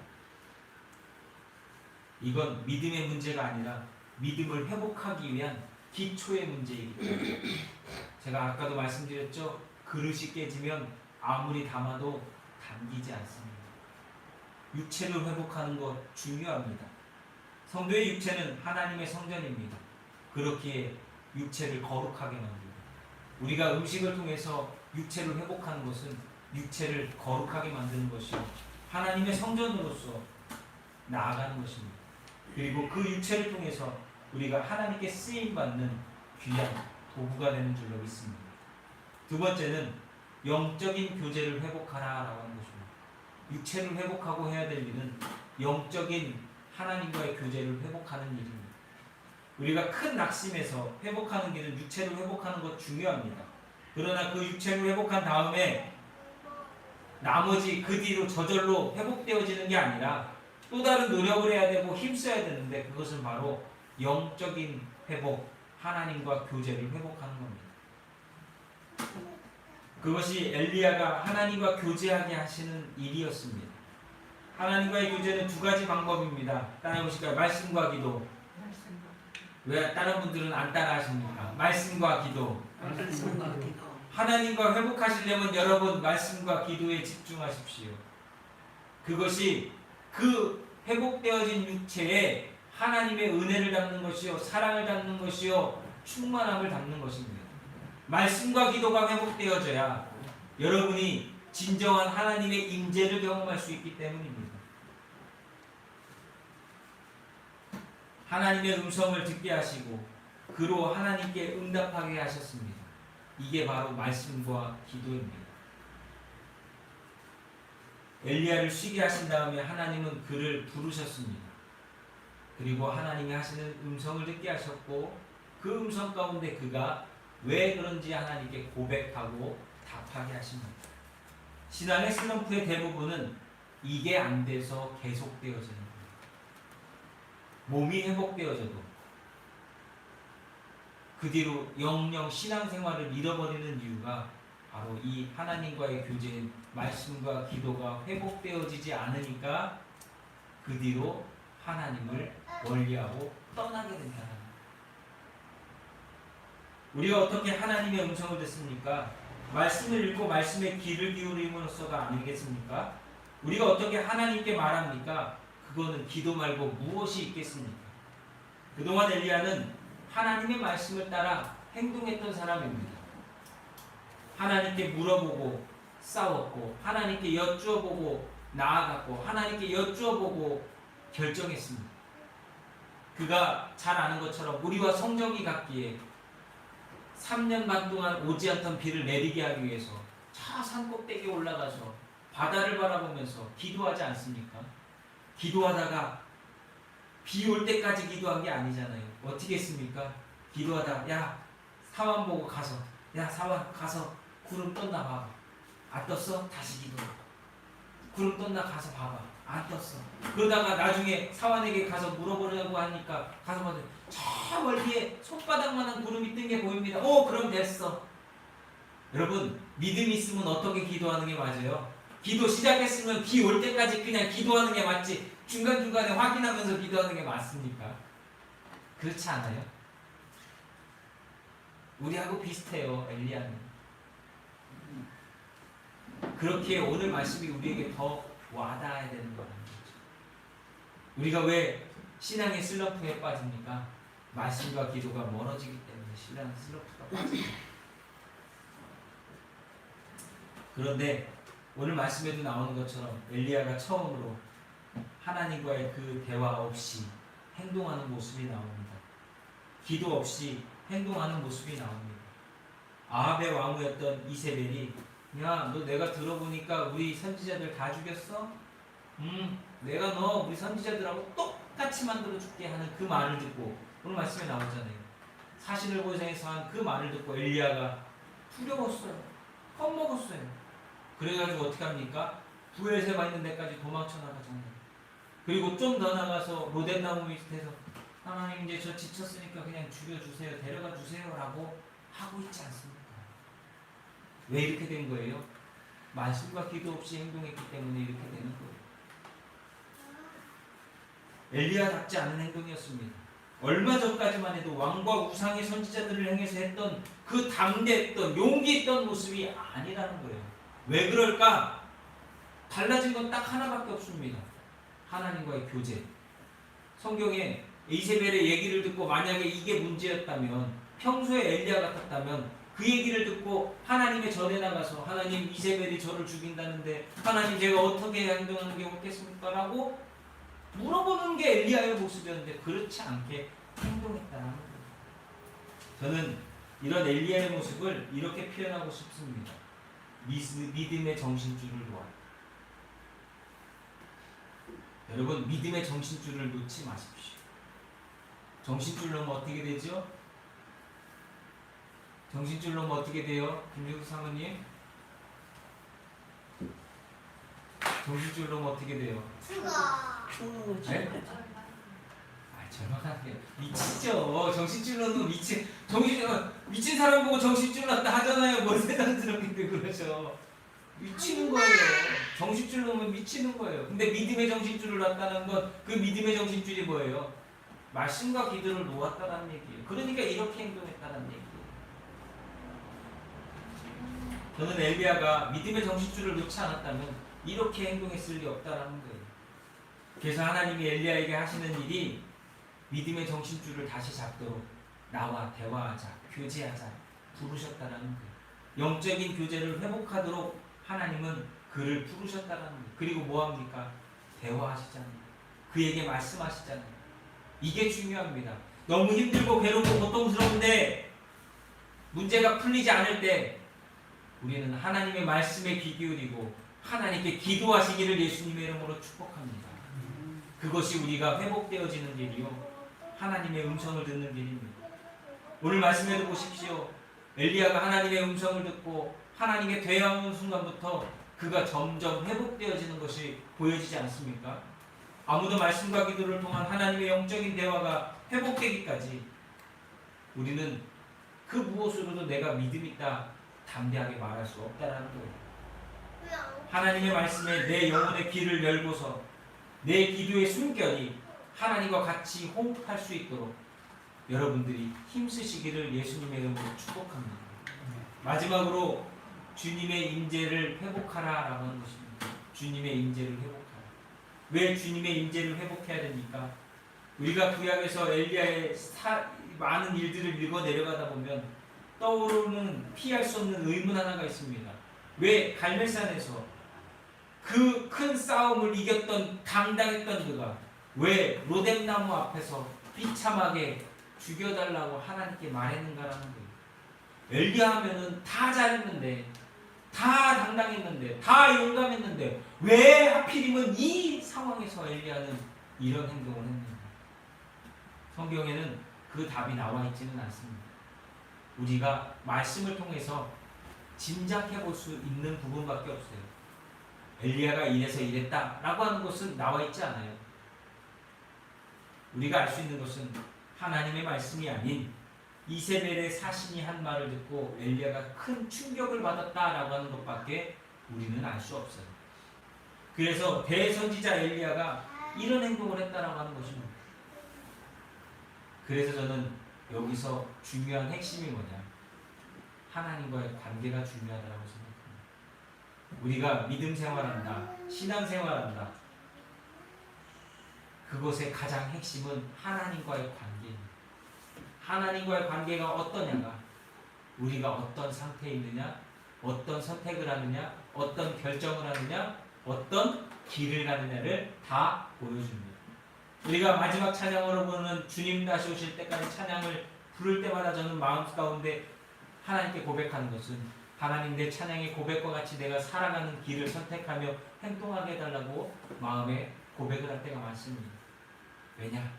이건 믿음의 문제가 아니라 믿음을 회복하기 위한 기초의 문제이기 때문에, 제가 아까도 말씀드렸죠. 그릇이 깨지면 아무리 담아도 담기지 않습니다. 육체를 회복하는 것 중요합니다. 성도의 육체는 하나님의 성전입니다. 그렇기에 육체를 거룩하게 만듭니다. 우리가 음식을 통해서 육체를 회복하는 것은 육체를 거룩하게 만드는 것이요, 하나님의 성전으로서 나아가는 것입니다. 그리고 그 육체를 통해서 우리가 하나님께 쓰임받는 귀한 도구가 되는 줄로 믿습니다. 두 번째는 영적인 교제를 회복하라라고 하는 것입니다. 육체를 회복하고 해야 될 일은 영적인 하나님과의 교제를 회복하는 일입니다. 우리가 큰 낙심에서 회복하는 길은 육체를 회복하는 것 중요합니다. 그러나 그 육체를 회복한 다음에 나머지 그 뒤로 저절로 회복되어지는 게 아니라 또 다른 노력을 해야 되고 힘써야 되는데, 그것은 바로 영적인 회복, 하나님과 교제를 회복하는 겁니다. 그것이 엘리야가 하나님과 교제하게 하시는 일이었습니다. 하나님과의 교제는 두 가지 방법입니다. 따라해보실까요? 말씀과 기도. 왜 다른 분들은 안 따라 하십니까? 말씀과 기도. 하나님과 회복하시려면 여러분 말씀과 기도에 집중하십시오. 그것이 그 회복되어진 육체에 하나님의 은혜를 담는 것이요, 사랑을 담는 것이요, 충만함을 담는 것입니다. 말씀과 기도가 회복되어져야 여러분이 진정한 하나님의 임재를 경험할 수 있기 때문입니다. 하나님의 음성을 듣게 하시고 그로 하나님께 응답하게 하셨습니다. 이게 바로 말씀과 기도입니다. 엘리야를 쉬게 하신 다음에 하나님은 그를 부르셨습니다. 그리고 하나님이 하시는 음성을 듣게 하셨고, 그 음성 가운데 그가 왜 그런지 하나님께 고백하고 답하게 하십니다. 신앙의 슬럼프의 대부분은 이게 안 돼서 계속되어지는 겁니다. 몸이 회복되어져도 그 뒤로 영영 신앙생활을 잃어버리는 이유가 바로 이 하나님과의 교제인 말씀과 기도가 회복되어지지 않으니까 그 뒤로 하나님을 멀리하고 떠나게 된다는 거예요. 우리가 어떻게 하나님의 음성을 듣습니까? 말씀을 읽고 말씀에 귀를 기울임으로써가 아니겠습니까? 우리가 어떻게 하나님께 말합니까? 그거는 기도 말고 무엇이 있겠습니까? 그동안 엘리야는 하나님의 말씀을 따라 행동했던 사람입니다. 하나님께 물어보고 싸웠고 하나님께 여쭈어보고 나아갔고 하나님께 여쭈어보고 결정했습니다. 그가 잘 아는 것처럼 우리와 성정이 같기에 3년 반 동안 오지 않던 비를 내리게 하기 위해서 저 산 꼭대기에 올라가서 바다를 바라보면서 기도하지 않습니까? 기도하다가 비 올 때까지 기도한 게 아니잖아요. 어떻게 했습니까? 기도하다 야 사원 보고 가서 야 사원 가서 구름 떴나 봐봐. 안 떴어? 다시 기도해. 구름 떴나 가서 봐봐. 안 떴어. 그러다가 나중에 사원에게 가서 물어보려고 하니까 가서 봐도 저 멀리에 손바닥만한 구름이 뜬 게 보입니다. 그럼 됐어. 여러분 믿음이 있으면 어떻게 기도하는 게 맞아요? 기도 시작했으면 비 올 때까지 그냥 기도하는 게 맞지 중간중간에 확인하면서 기도하는 게 맞습니까? 그렇지 않아요? 우리하고 비슷해요. 엘리야는 그렇게 오늘 말씀이 우리에게 더 와닿아야 되는 거라는 거죠. 우리가 왜 신앙의 슬럼프에 빠집니까? 말씀과 기도가 멀어지기 때문에 신앙의 슬럼프가 빠집니다. 그런데 오늘 말씀에도 나오는 것처럼 엘리야가 처음으로 하나님과의 그 대화 없이 행동하는 모습이 나옵니다. 기도 없이 행동하는 모습이 나옵니다. 아합의 왕후였던 이세벨이 야, 너 내가 들어보니까 우리 선지자들 다 죽였어? 내가 너 우리 선지자들하고 똑같이 만들어줄게 하는 그 말을 듣고 오늘 말씀에 나오잖아요. 사신을 고생해서 한 그 말을 듣고 엘리야가 두려웠어요. 겁먹었어요. 그래가지고 어떻게 합니까? 부엘세바 있는 데까지 도망쳐 나가잖아요. 그리고 좀 더 나가서 로뎀나무 밑에서 하나님 이제 저 지쳤으니까 그냥 죽여주세요. 데려가 주세요 라고 하고 있지 않습니까? 왜 이렇게 된 거예요? 말씀과 기도 없이 행동했기 때문에 이렇게 되는 거예요. 엘리야답지 않은 행동이었습니다. 얼마 전까지만 해도 왕과 우상의 선지자들을 향해서 했던 그 담대했던 용기 있던 모습이 아니라는 거예요. 왜 그럴까? 달라진 건 딱 하나밖에 없습니다. 하나님과의 교제. 성경에 이세벨의 얘기를 듣고 만약에 이게 문제였다면 평소에 엘리야 같았다면 그 얘기를 듣고 하나님의 전에 나가서 하나님 이세벨이 저를 죽인다는데 하나님 제가 어떻게 행동하는 게 옳겠습니까? 라고 물어보는 게 엘리야의 모습이었는데 그렇지 않게 행동했다는 거예요. 저는 이런 엘리야의 모습을 이렇게 표현하고 싶습니다. 믿음의 정신줄을 놓아. 여러분 믿음의 정신줄을 놓지 마십시오. 정신줄 놓으면 어떻게 되죠? 정신줄 놓으면 어떻게 돼요? 김유수 사모님? 정신줄 놓으면 어떻게 돼요? 죽어. 네? 절망하게 미치죠. 정신줄 놓으면 미친 사람 보고 정신줄 났다 하잖아요. 뭐 세상스럽게 그러죠. 미치는 거예요. 정신줄 놓으면 미치는 거예요. 근데 믿음의 정신줄을 놨다는 건 그 믿음의 정신줄이 뭐예요? 말씀과 기도를 놓았다는 얘기예요. 그러니까 이렇게 행동했다는 얘기예요. 저는 엘리야가 믿음의 정신줄을 놓지 않았다면 이렇게 행동했을 리 없다라는 거예요. 그래서 하나님이 엘리야에게 하시는 일이 믿음의 정신줄을 다시 잡도록 나와 대화하자, 교제하자 부르셨다라는 거예요. 영적인 교제를 회복하도록 하나님은 그를 부르셨다라는 거예요. 그리고 뭐합니까? 대화하시잖아요. 그에게 말씀하시잖아요. 이게 중요합니다. 너무 힘들고 괴롭고 고통스러운데 문제가 풀리지 않을 때 우리는 하나님의 말씀에 귀 기울이고 하나님께 기도하시기를 예수님의 이름으로 축복합니다. 그것이 우리가 회복되어지는 일이요 하나님의 음성을 듣는 일입니다. 오늘 말씀에도 보십시오. 엘리야가 하나님의 음성을 듣고 하나님께 대화하는 순간부터 그가 점점 회복되어지는 것이 보여지지 않습니까? 아무도 말씀과 기도를 통한 하나님의 영적인 대화가 회복되기까지 우리는 그 무엇으로도 내가 믿음 있다 담대하게 말할 수 없다라는 거예요. 하나님의 말씀에 내 영혼의 귀를 열고서 내 기도의 숨결이 하나님과 같이 호흡할 수 있도록 여러분들이 힘쓰시기를 예수님의 이름으로 축복합니다. 마지막으로 주님의 임재를 회복하라라고 하는 것입니다. 주님의 임재를 회복하라. 왜 주님의 임재를 회복해야 됩니까? 우리가 구약에서 엘리야의 많은 일들을 읽어 내려가다 보면 떠오르는 피할 수 없는 의문 하나가 있습니다. 왜 갈멜산에서 그 큰 싸움을 이겼던 당당했던 그가 왜 로뎀나무 앞에서 비참하게 죽여달라고 하나님께 말했는가라는 거예요. 엘리야 하면은 다 잘했는데, 다 당당했는데, 다 용감했는데 왜 하필이면 이 상황에서 엘리야는 이런 행동을 했는가? 성경에는 그 답이 나와 있지는 않습니다. 우리가 말씀을 통해서 짐작해 볼 수 있는 부분밖에 없어요. 엘리야가 이래서 이랬다라고 하는 것은 나와 있지 않아요. 우리가 알 수 있는 것은 하나님의 말씀이 아닌 이세벨의 사신이 한 말을 듣고 엘리야가 큰 충격을 받았다라고 하는 것밖에 우리는 알 수 없어요. 그래서 대선지자 엘리야가 이런 행동을 했다라고 하는 것입니다. 그래서 저는 여기서 중요한 핵심이 뭐냐? 하나님과의 관계가 중요하다고 생각합니다. 우리가 믿음 생활한다, 신앙 생활한다. 그것의 가장 핵심은 하나님과의 관계입니다. 하나님과의 관계가 어떠냐가 우리가 어떤 상태에 있느냐, 어떤 선택을 하느냐, 어떤 결정을 하느냐, 어떤 길을 가느냐를 다 보여줍니다. 우리가 마지막 찬양으로 부르는 주님 다시 오실 때까지 찬양을 부를 때마다 저는 마음 가운데 하나님께 고백하는 것은 하나님 내 찬양의 고백과 같이 내가 살아가는 길을 선택하며 행동하게 해달라고 마음에 고백을 할 때가 많습니다. 왜냐?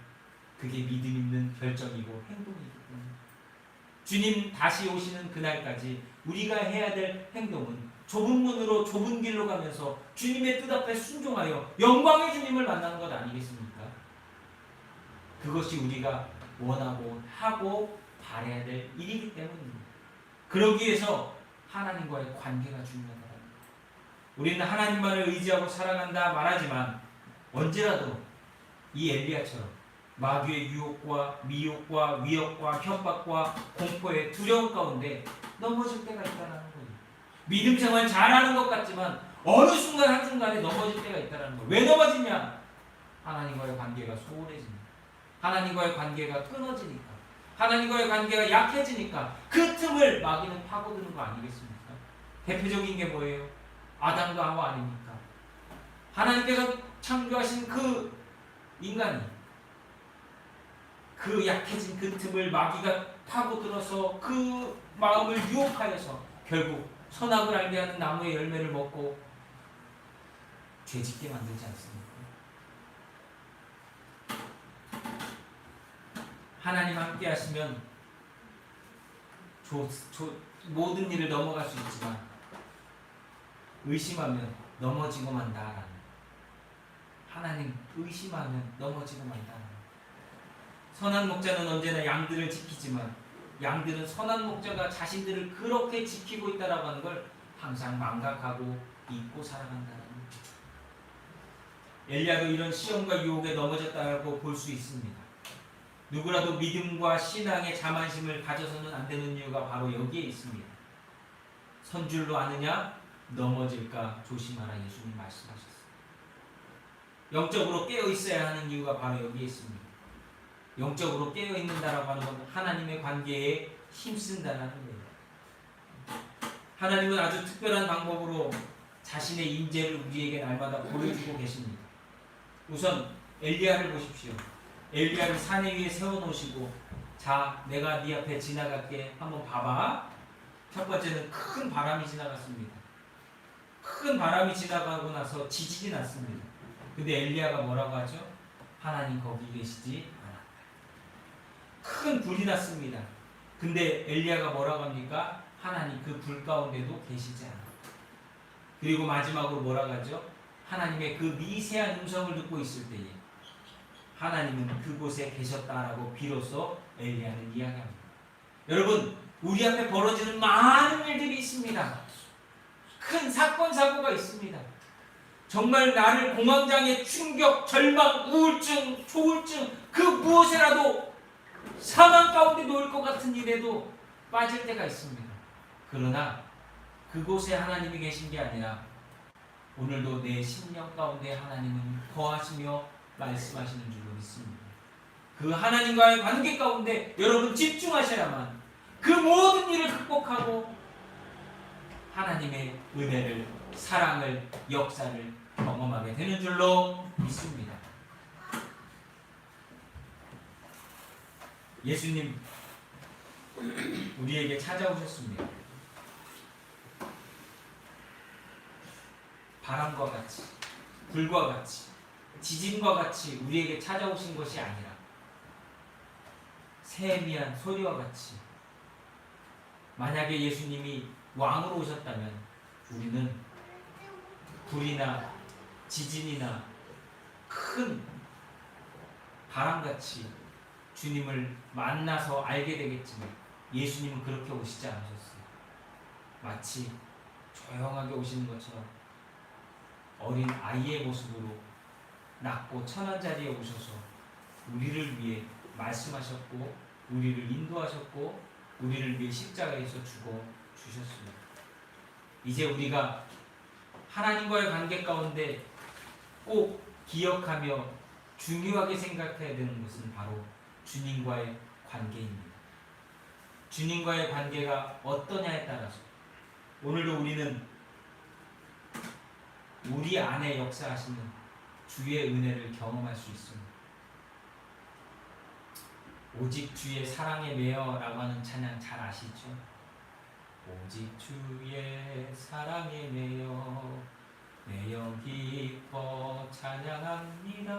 그게 믿음 있는 결정이고 행동이기 때문에. 주님 다시 오시는 그날까지 우리가 해야 될 행동은 좁은 문으로 좁은 길로 가면서 주님의 뜻 앞에 순종하여 영광의 주님을 만나는 것 아니겠습니까? 그것이 우리가 원하고 하고 바라야 될 일이기 때문입니다. 그러기 위해서 하나님과의 관계가 중요하다. 우리는 하나님만을 의지하고 살아간다 말하지만 언제라도 이 엘리야처럼 마귀의 유혹과 미혹과 위협과 협박과 공포의 두려움 가운데 넘어질 때가 있다는 거예요. 믿음 생활 잘하는 것 같지만 어느 순간 한순간에 넘어질 때가 있다는 거예요. 왜 넘어지냐? 하나님과의 관계가 소홀해집니다. 하나님과의 관계가 끊어지니까, 하나님과의 관계가 약해지니까 그 틈을 마귀는 파고드는 거 아니겠습니까? 대표적인 게 뭐예요? 아담과 하와 아닙니까? 하나님께서 창조하신 그 인간이 그 약해진 그 틈을 마귀가 파고들어서 그 마음을 유혹하여서 결국 선악을 알게 하는 나무의 열매를 먹고 죄짓게 만들지 않습니까? 하나님 함께 하시면 모든 일을 넘어갈 수 있지만 의심하면 넘어지고 만다라는, 하나님 의심하면 넘어지고 만다라는. 선한 목자는 언제나 양들을 지키지만 양들은 선한 목자가 자신들을 그렇게 지키고 있다라고 하는 걸 항상 망각하고 잊고 살아간다는 거죠. 엘리야도 이런 시험과 유혹에 넘어졌다고 볼 수 있습니다. 누구라도 믿음과 신앙의 자만심을 가져서는 안 되는 이유가 바로 여기에 있습니다. 선줄로 아느냐? 넘어질까 조심하라 예수님 말씀하셨습니다. 영적으로 깨어 있어야 하는 이유가 바로 여기에 있습니다. 영적으로 깨어 있는다라고 하는 건 하나님의 관계에 힘쓴다는 거예요. 하나님은 아주 특별한 방법으로 자신의 임재를 우리에게 날마다 보여주고 계십니다. 우선 엘리야를 보십시오. 엘리야를 산 위에 세워놓으시고, 자, 내가 네 앞에 지나갈게. 한번 봐봐. 첫 번째는 큰 바람이 지나갔습니다. 큰 바람이 지나가고 나서 지진이 났습니다. 근데 엘리야가 뭐라고 하죠? 하나님 거기 계시지 않았다. 큰 불이 났습니다. 근데 엘리야가 뭐라고 합니까? 하나님 그 불 가운데도 계시지 않았다. 그리고 마지막으로 뭐라고 하죠? 하나님의 그 미세한 음성을 듣고 있을 때에 하나님은 그곳에 계셨다라고 비로소 엘리야는 이야기합니다. 여러분, 우리 앞에 벌어지는 많은 일들이 있습니다. 큰 사건 사고가 있습니다. 정말 나를 공황장애, 충격, 절망, 우울증, 조울증 그 무엇이라도 사망 가운데 놓을 것 같은 일에도 빠질 때가 있습니다. 그러나 그곳에 하나님이 계신 게 아니라 오늘도 내 심령 가운데 하나님은 거하시며 말씀하시는 줄로 믿습니다. 그 하나님과의 관계 가운데 여러분 집중하셔야만 그 모든 일을 극복하고 하나님의 은혜를, 사랑을, 역사를 경험하게 되는 줄로 믿습니다. 예수님 우리에게 찾아오셨습니다. 바람과 같이, 불과 같이, 지진과 같이 우리에게 찾아오신 것이 아니라 세미한 소리와 같이, 만약에 예수님이 왕으로 오셨다면 우리는 불이나 지진이나 큰 바람같이 주님을 만나서 알게 되겠지만 예수님은 그렇게 오시지 않으셨어요. 마치 조용하게 오시는 것처럼 어린 아이의 모습으로 낮고 천한 자리에 오셔서 우리를 위해 말씀하셨고 우리를 인도하셨고 우리를 위해 십자가에서 죽어 주셨습니다. 이제 우리가 하나님과의 관계 가운데 꼭 기억하며 중요하게 생각해야 되는 것은 바로 주님과의 관계입니다. 주님과의 관계가 어떠냐에 따라서 오늘도 우리는 우리 안에 역사하시는 주의 은혜를 경험할 수 있습니다. 오직 주의 사랑에 매여 라고 하는 찬양 잘 아시죠? 오직 주의 사랑에 매여 기뻐 찬양합니다.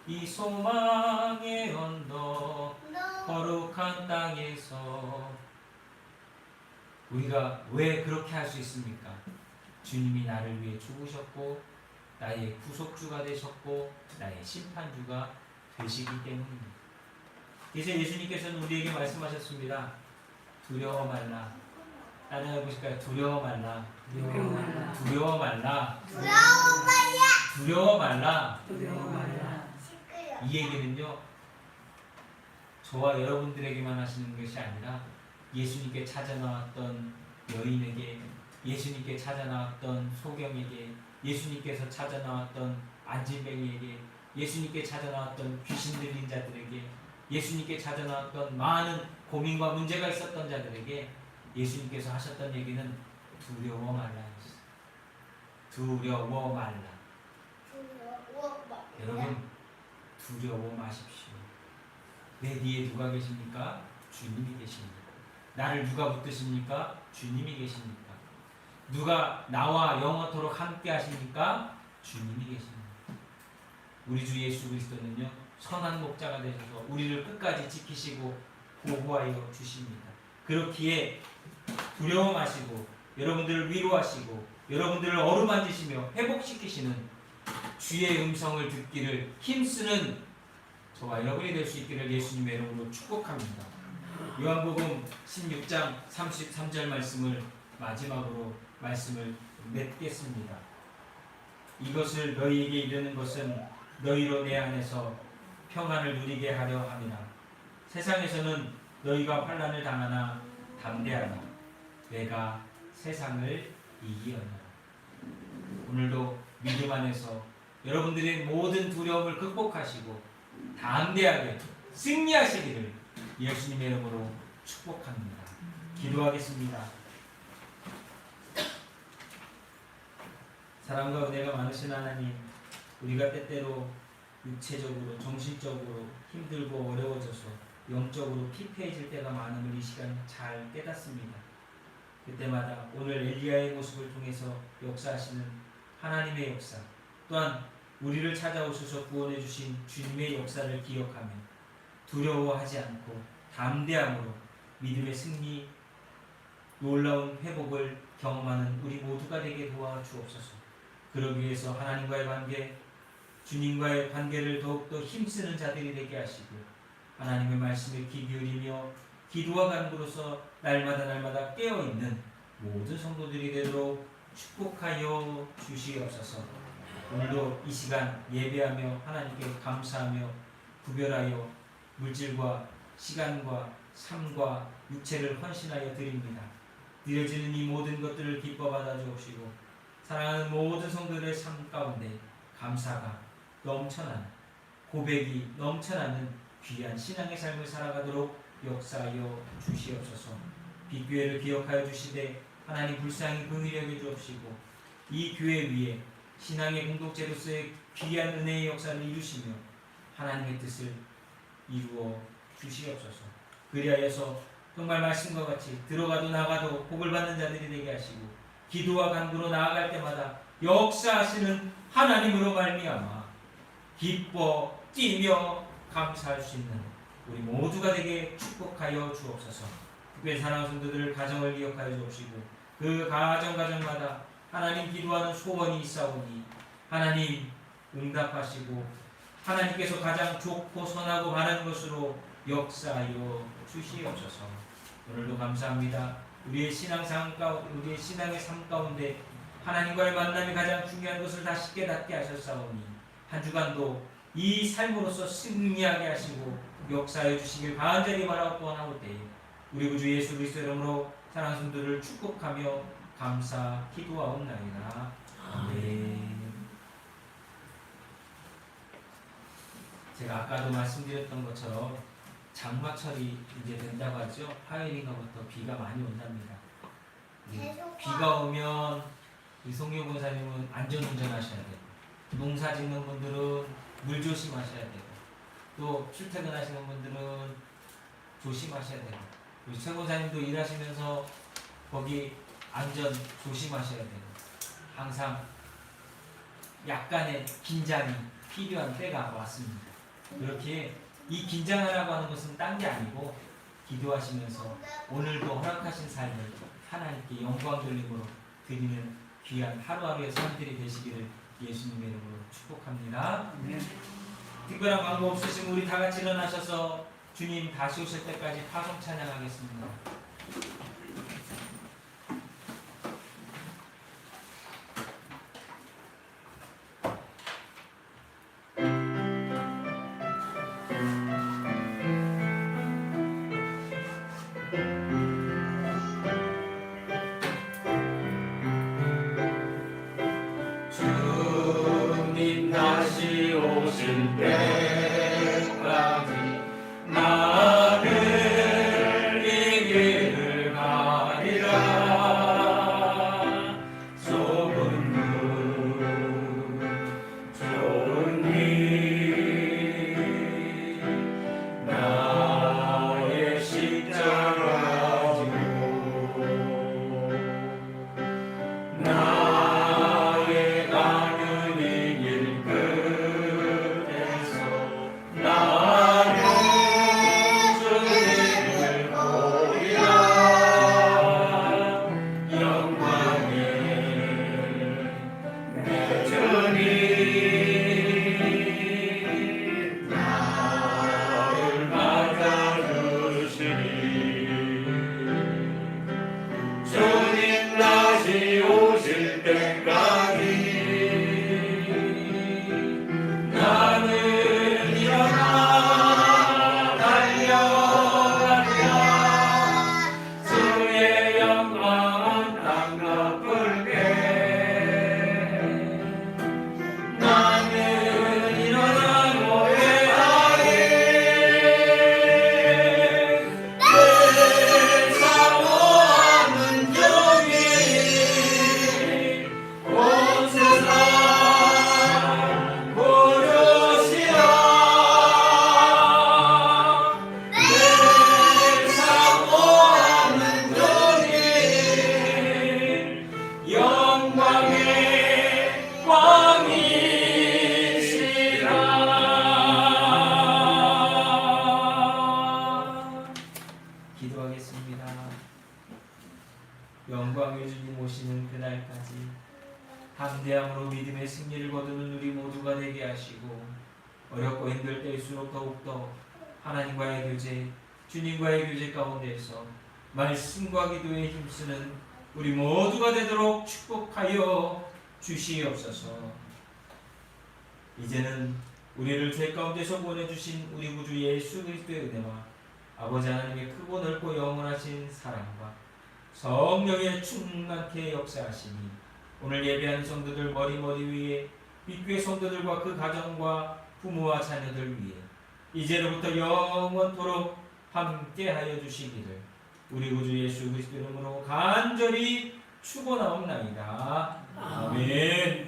이 소망의 언덕 거룩한 땅에서. 우리가 왜 그렇게 할 수 있습니까? 주님이 나를 위해 죽으셨고 나의 구속주가 되셨고 나의 심판주가 되시기 때문입니다. 그래서 예수님께서는 우리에게 말씀하셨습니다. 두려워 말라. 따라해 보실까요? 두려워 말라. 두려워 말라. 두려워 말라. 이 얘기는요, 저와 여러분들에게만 하시는 것이 아니라 예수님께 찾아 나왔던 여인에게, 예수님께 찾아 나왔던 소경에게, 예수님께서 찾아 나왔던 안진뱅이에게, 예수님께 찾아 나왔던 귀신 들린 자들에게, 예수님께 찾아 나왔던 많은 고민과 문제가 있었던 자들에게 예수님께서 하셨던 얘기는 두려워 말라. 두려워 말라. 여러분, 두려워 마십시오. 내 뒤에 누가 계십니까? 주님이 계십니다. 나를 누가 붙드십니까? 주님이 계십니까? 누가 나와 영원토록 함께 하십니까? 주님이 계십니다. 우리 주 예수 그리스도는요, 선한 목자가 되셔서 우리를 끝까지 지키시고 보호하여 주십니다. 그렇기에 두려워 마시고 여러분들을 위로하시고 여러분들을 어루만지시며 회복시키시는 주의 음성을 듣기를 힘쓰는 저와 여러분이 될 수 있기를 예수님의 이름으로 축복합니다. 요한복음 16장 33절 말씀을 마지막으로 말씀을 맺겠습니다. 이것을 너희에게 이르는 것은 너희로 내 안에서 평안을 누리게 하려 함이라. 세상에서는 너희가 환난을 당하나 담대하라. 내가 세상을 이기었노라. 오늘도 믿음 안에서 여러분들의 모든 두려움을 극복하시고 담대하게 승리하시기를 예수님의 이름으로 축복합니다. 기도하겠습니다. 사랑과 은혜가 많으신 하나님, 우리가 때때로 육체적으로 정신적으로 힘들고 어려워져서 영적으로 피폐해질 때가 많음을 이 시간 잘 깨닫습니다. 그때마다 오늘 엘리야의 모습을 통해서 역사하시는 하나님의 역사, 또한 우리를 찾아오셔서 구원해 주신 주님의 역사를 기억하며 두려워하지 않고 담대함으로 믿음의 승리, 놀라운 회복을 경험하는 우리 모두가 되게 도와주옵소서. 그러기 위해서 하나님과의 관계, 주님과의 관계를 더욱더 힘쓰는 자들이 되게 하시고 하나님의 말씀에 귀 기울이며 기도와 간구로서 날마다 깨어있는 모든 성도들이 되도록 축복하여 주시옵소서. 오늘도 이 시간 예배하며 하나님께 감사하며 구별하여 물질과 시간과 삶과 육체를 헌신하여 드립니다. 드려지는 이 모든 것들을 기뻐 받아 주옵시고 사랑하는 모든 성도들의 삶 가운데 감사가 넘쳐나는 고백이 넘쳐나는 귀한 신앙의 삶을 살아가도록 역사하여 주시옵소서. 빅교회를 기억하여 주시되 하나님 불쌍히 긍휼히 여겨 주옵시고 이 교회 위에 신앙의 공동체로서의 귀한 은혜의 역사를 이루시며 하나님의 뜻을 이루어 주시옵소서. 그리하여서 정말 말씀과 같이 들어가도 나가도 복을 받는 자들이 되게 하시고 기도와 간구로 나아갈 때마다 역사하시는 하나님으로 말미암아 기뻐 뛰며 감사할 수 있는 우리 모두가 되게 축복하여 주옵소서. 특별히 사랑하는 성도들 가정을 기억하여 주옵시고 그 가정마다 하나님 기도하는 소원이 있사오니 하나님 응답하시고 하나님께서 가장 좋고 선하고 바른 것으로 역사하여 주시옵소서. 오늘도 감사합니다. 우리의 신앙의 삶 가운데 하나님과의 만남이 가장 중요한 것을 다시 깨닫게 하셨사오니 한 주간도 이 삶으로서 승리하게 하시고 역사해 주시길 간절히 바라고 원하올 때에 우리 구주 예수 그리스도 이름으로 사랑하는 성도들을 축복하며 감사 기도하옵나이다. 아멘. 제가 아까도 말씀드렸던 것처럼 장마철이 이제 된다고 하죠. 화요일인가부터 비가 많이 온답니다. 비가 오면 이송유 권사님은 안전운전하셔야 돼요. 농사 짓는 분들은 물 조심하셔야 되고 또 출퇴근하시는 분들은 조심하셔야 되고 우리 최 권사님도 일하시면서 거기 안전 조심하셔야 되고 항상 약간의 긴장이 필요한 때가 왔습니다. 그렇게 이 긴장하라고 하는 것은 딴 게 아니고 기도하시면서 오늘도 허락하신 삶을 하나님께 영광 돌림으로 드리는 귀한 하루하루의 삶들이 되시기를 예수님의 이름으로 축복합니다. 특별한 광고 없으시면 우리 다 같이 일어나셔서 주님 다시 오실 때까지 파송 찬양하겠습니다. 주님 다시 오실 때까지 나를 이 길을 가리라. 좁은 문 좋은 길 나의 십자가 지고 나의 가는 이 길 끝에서 나를 주님을 보리라. 영광의 내 주님 나를 맞아주시니 주님 다시 오실 때까지 나는 일어나 달려가리라. 주의 영광은 땅 덮을게. 나는 일어나 노래하리. 내 사모하는 영이 온 세상 보여시라. 내 사모하는 영이 영광의 왕이시라. 기도하겠습니다. 영광의 주님 오시는 그날까지 담대함으로 믿음의 승리를 거두는 우리 모두가 되게 하시고 어렵고 힘들 때일수록 더욱더 하나님과의 교제, 주님과의 교제 가운데에서 말씀과 기도에 힘쓰는 우리 모두가 되도록 축복하옵소서. 하여 주시옵소서. 이제는 우리를 죄 가운데서 구원해주신 우리 구주 예수 그리스도의 은혜와 아버지 하나님의 크고 넓고 영원하신 사랑과 성령의 충만케 역사하시니 오늘 예배하는 성도들 머리 위에 빛교회 성도들과 그 가정과 부모와 자녀들 위해 이제로부터 영원토록 함께하여 주시기를 우리 구주 예수 그리스도 이름으로 간절히 축원하옵나이다. 아멘.